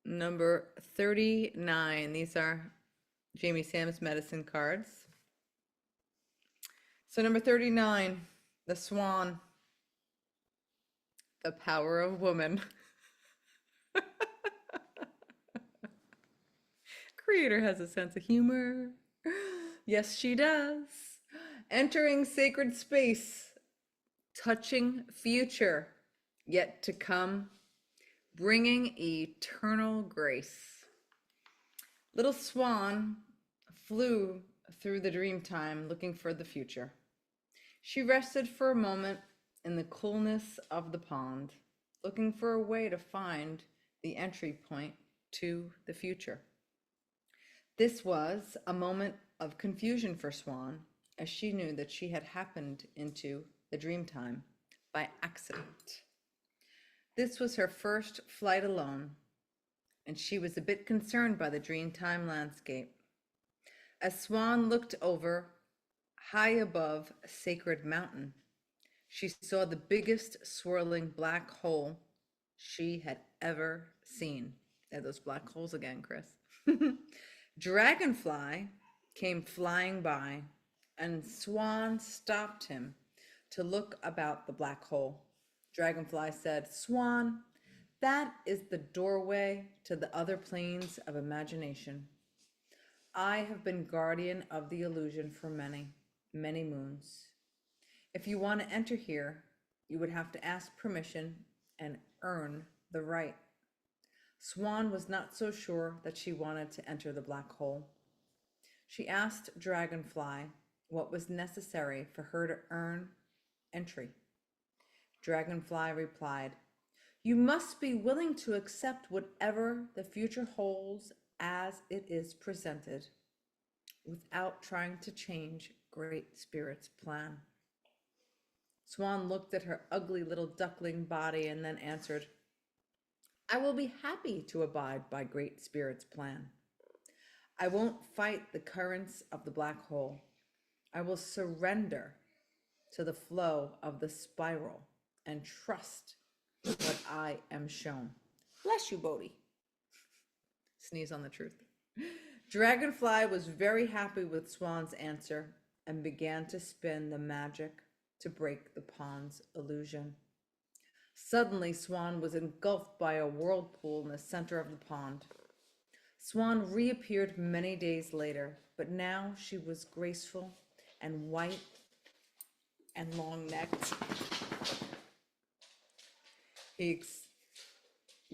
Number 39. These are Jamie Sam's medicine cards. So number 39, the swan, the power of woman. Creator has a sense of humor. Yes, she does. Entering sacred space, touching future yet to come, bringing eternal grace. Little swan flew through the dream time looking for the future. She rested for a moment in the coolness of the pond, looking for a way to find the entry point to the future. This was a moment of confusion for Swan, as she knew that she had happened into the dream time by accident. This was her first flight alone, and she was a bit concerned by the dream time landscape. As Swan looked over, high above a sacred mountain, she saw the biggest swirling black hole she had ever seen. There are those black holes again, Chris. Dragonfly came flying by, and Swan stopped him to look about the black hole. Dragonfly said, "Swan, that is the doorway to the other planes of imagination. I have been guardian of the illusion for many, many moons. If you want to enter here, you would have to ask permission and earn the right." Swan was not so sure that she wanted to enter the black hole. She asked Dragonfly what was necessary for her to earn entry. Dragonfly replied, "You must be willing to accept whatever the future holds as it is presented, without trying to change Great Spirit's plan." Swan looked at her ugly little duckling body and then answered, "I will be happy to abide by Great Spirit's plan. I won't fight the currents of the black hole. I will surrender to the flow of the spiral and trust what I am shown." Bless you, Bodhi. Sneeze on the truth. Dragonfly was very happy with Swan's answer and began to spin the magic to break the pond's illusion. Suddenly, Swan was engulfed by a whirlpool in the center of the pond. Swan reappeared many days later, but now she was graceful and white and long-necked.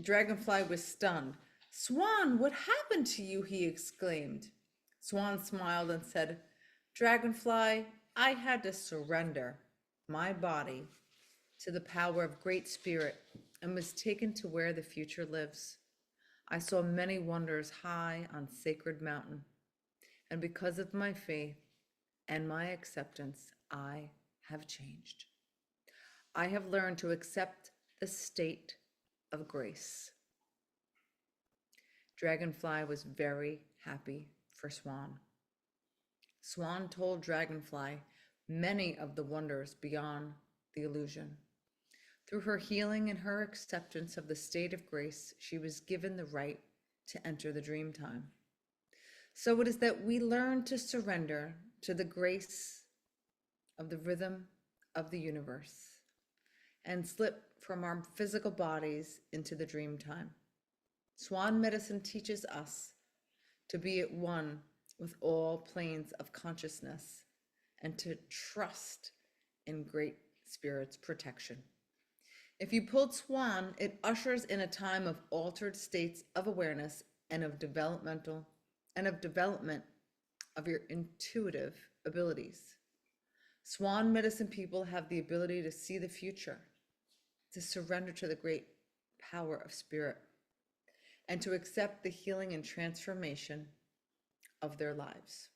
Dragonfly was stunned. "Swan, what happened to you?" he exclaimed. Swan smiled and said, "Dragonfly, I had to surrender my body to the power of Great Spirit and was taken to where the future lives. I saw many wonders high on Sacred Mountain, and because of my faith and my acceptance, I have changed. I have learned to accept the state of grace." Dragonfly was very happy for Swan. Swan told Dragonfly many of the wonders beyond the illusion. Through her healing and her acceptance of the state of grace, she was given the right to enter the dream time. So it is that we learn to surrender to the grace of the rhythm of the universe and slip from our physical bodies into the dream time. Swan medicine teaches us to be at one with all planes of consciousness and to trust in Great Spirit's protection. If you pulled Swan, it ushers in a time of altered states of awareness and of development of your intuitive abilities. Swan medicine people have the ability to see the future, to surrender to the great power of spirit, and to accept the healing and transformation of their lives.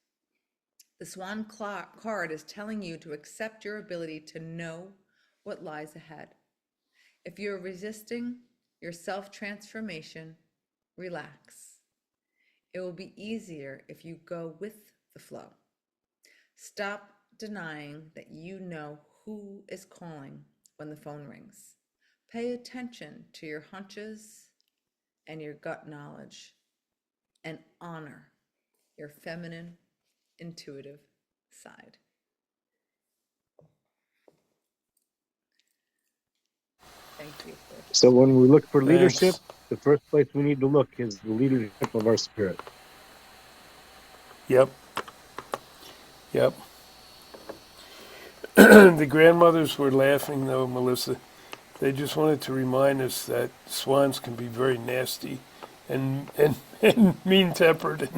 The Swan card is telling you to accept your ability to know what lies ahead. If you're resisting your self-transformation, relax. It will be easier if you go with the flow. Stop denying that you know who is calling when the phone rings. Pay attention to your hunches and your gut knowledge, and honor your feminine, intuitive side. Thank you. So when we look for leadership, Thanks. the first place we need to look is the leadership of our spirit. Yep. Yep. The grandmothers were laughing, though, Melissa. They just wanted to remind us that swans can be very nasty and mean-tempered.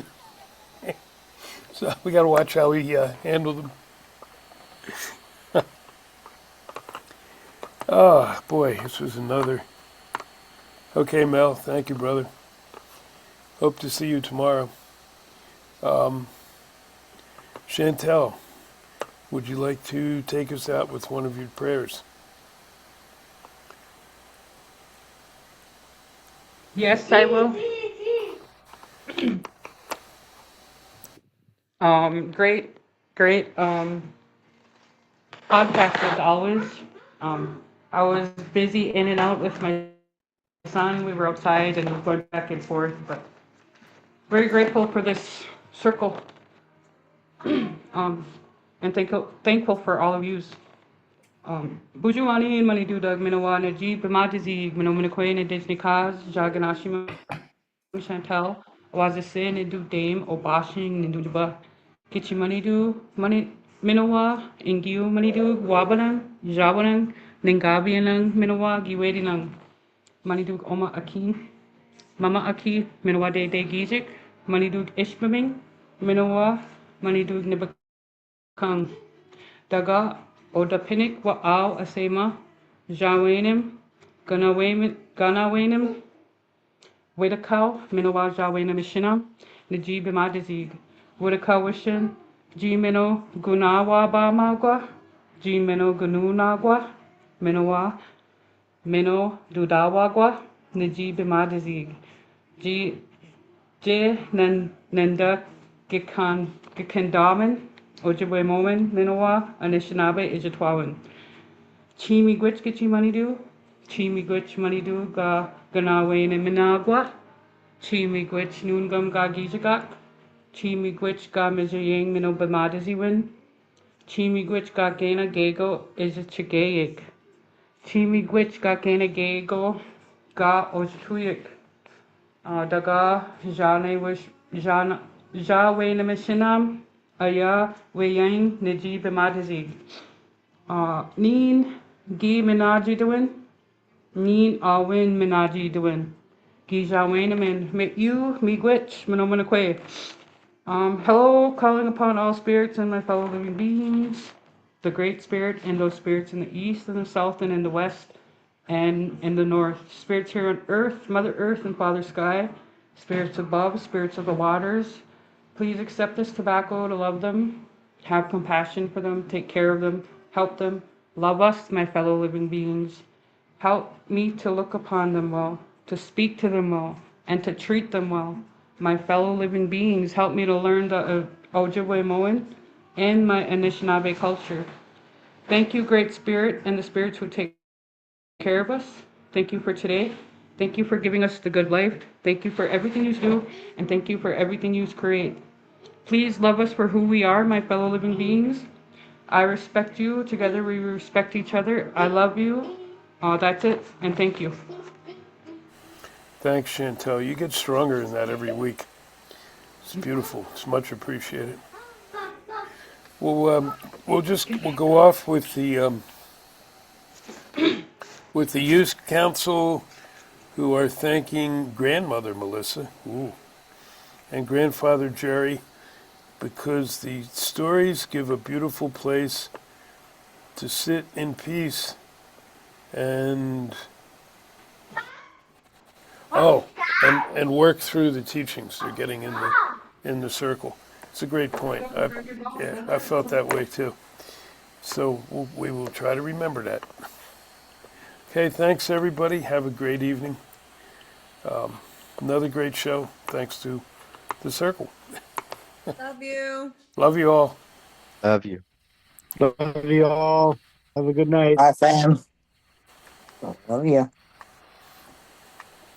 So we got to watch how we handle them. Oh, boy, this was another. Okay, Mel, thank you, brother. Hope to see you tomorrow. Chantel, would you like to take us out with one of your prayers? Yes, I will. Great podcast as always. I was busy in and out with my son. We were outside and going back and forth, but very grateful for this circle. And thankful for all of yous. Bujuani and Manidudag Minawana G Bimatazi Minominaquain and Disney Kaz Jaganashima Chantel Wazasin and do Dame Obashing and Duba Kichimanidu Mani Minowa Ingiu Manidu Wabanang Jawanang Ningabianang Minowa Giwedinang Manidug Oma Aki Mama Aki Minowa de Gizik Manidug Ishbaming Minowa Manidug Nibakang Daga Odapinik wa Au Asema Jawanim Ganawanim Widakau Minowa Jawanim Shinam Naji Bimadizig Widakau Wishin Jimino Gunawa Bamagwa Jimino Gununagwa Minowa Mino Dudawagwa Naji Bimadizig Ji Je Nanda Gikandaman Ojibwe Moman Minowa Anishinaabe Ijitwawan Chimi Gwich Gichi Manidu Chimi Gwich Manidu Ga Ganawain and Minagwa Chimi Gwich Noongum Ga Gijagak Chimi Gwich Ga Mizayang Mino Bamadaziwin Chimi Gwich Ga Gana Gago Ijichagayik Chimi Gwich Ga Gana Gago Ga Ojtuyik Daga Jane Wish Jana Jawain Mishinam Aya Wayang Najib Madazi. Neen Gi Minaji Duin. Neen Awin Minaji Duin. Gi Jawainaman Mit you, Miigwich, Minomanakwe. Hello, calling upon all spirits and my fellow living beings, the Great Spirit and those spirits in the east and the south and in the west and in the north. Spirits here on earth, Mother Earth and Father Sky. Spirits above, spirits of the waters. Please accept this tobacco to love them, have compassion for them, take care of them, help them, love us, my fellow living beings. Help me to look upon them well, to speak to them well, and to treat them well. My fellow living beings, help me to learn the Ojibwe Moan and my Anishinaabe culture. Thank you, Great Spirit, and the spirits who take care of us. Thank you for today. Thank you for giving us the good life. Thank you for everything you do, and thank you for everything you create. Please love us for who we are, my fellow living beings. I respect you. Together we respect each other. I love you. That's it, and thank you. Thanks, Chantel. You get stronger in that every week. It's beautiful. It's much appreciated. We'll go off with the youth council, who are thanking grandmother Melissa, and grandfather Jerry, because the stories give a beautiful place to sit in peace and and work through the teachings they're getting in the circle. It's a great point. I felt that way too. So we will try to remember that. Okay, thanks everybody. Have a great evening. Another great show. Thanks to the circle. Love you. Love you all. Love you. Love you all. Have a good night. Bye, fam. Love you.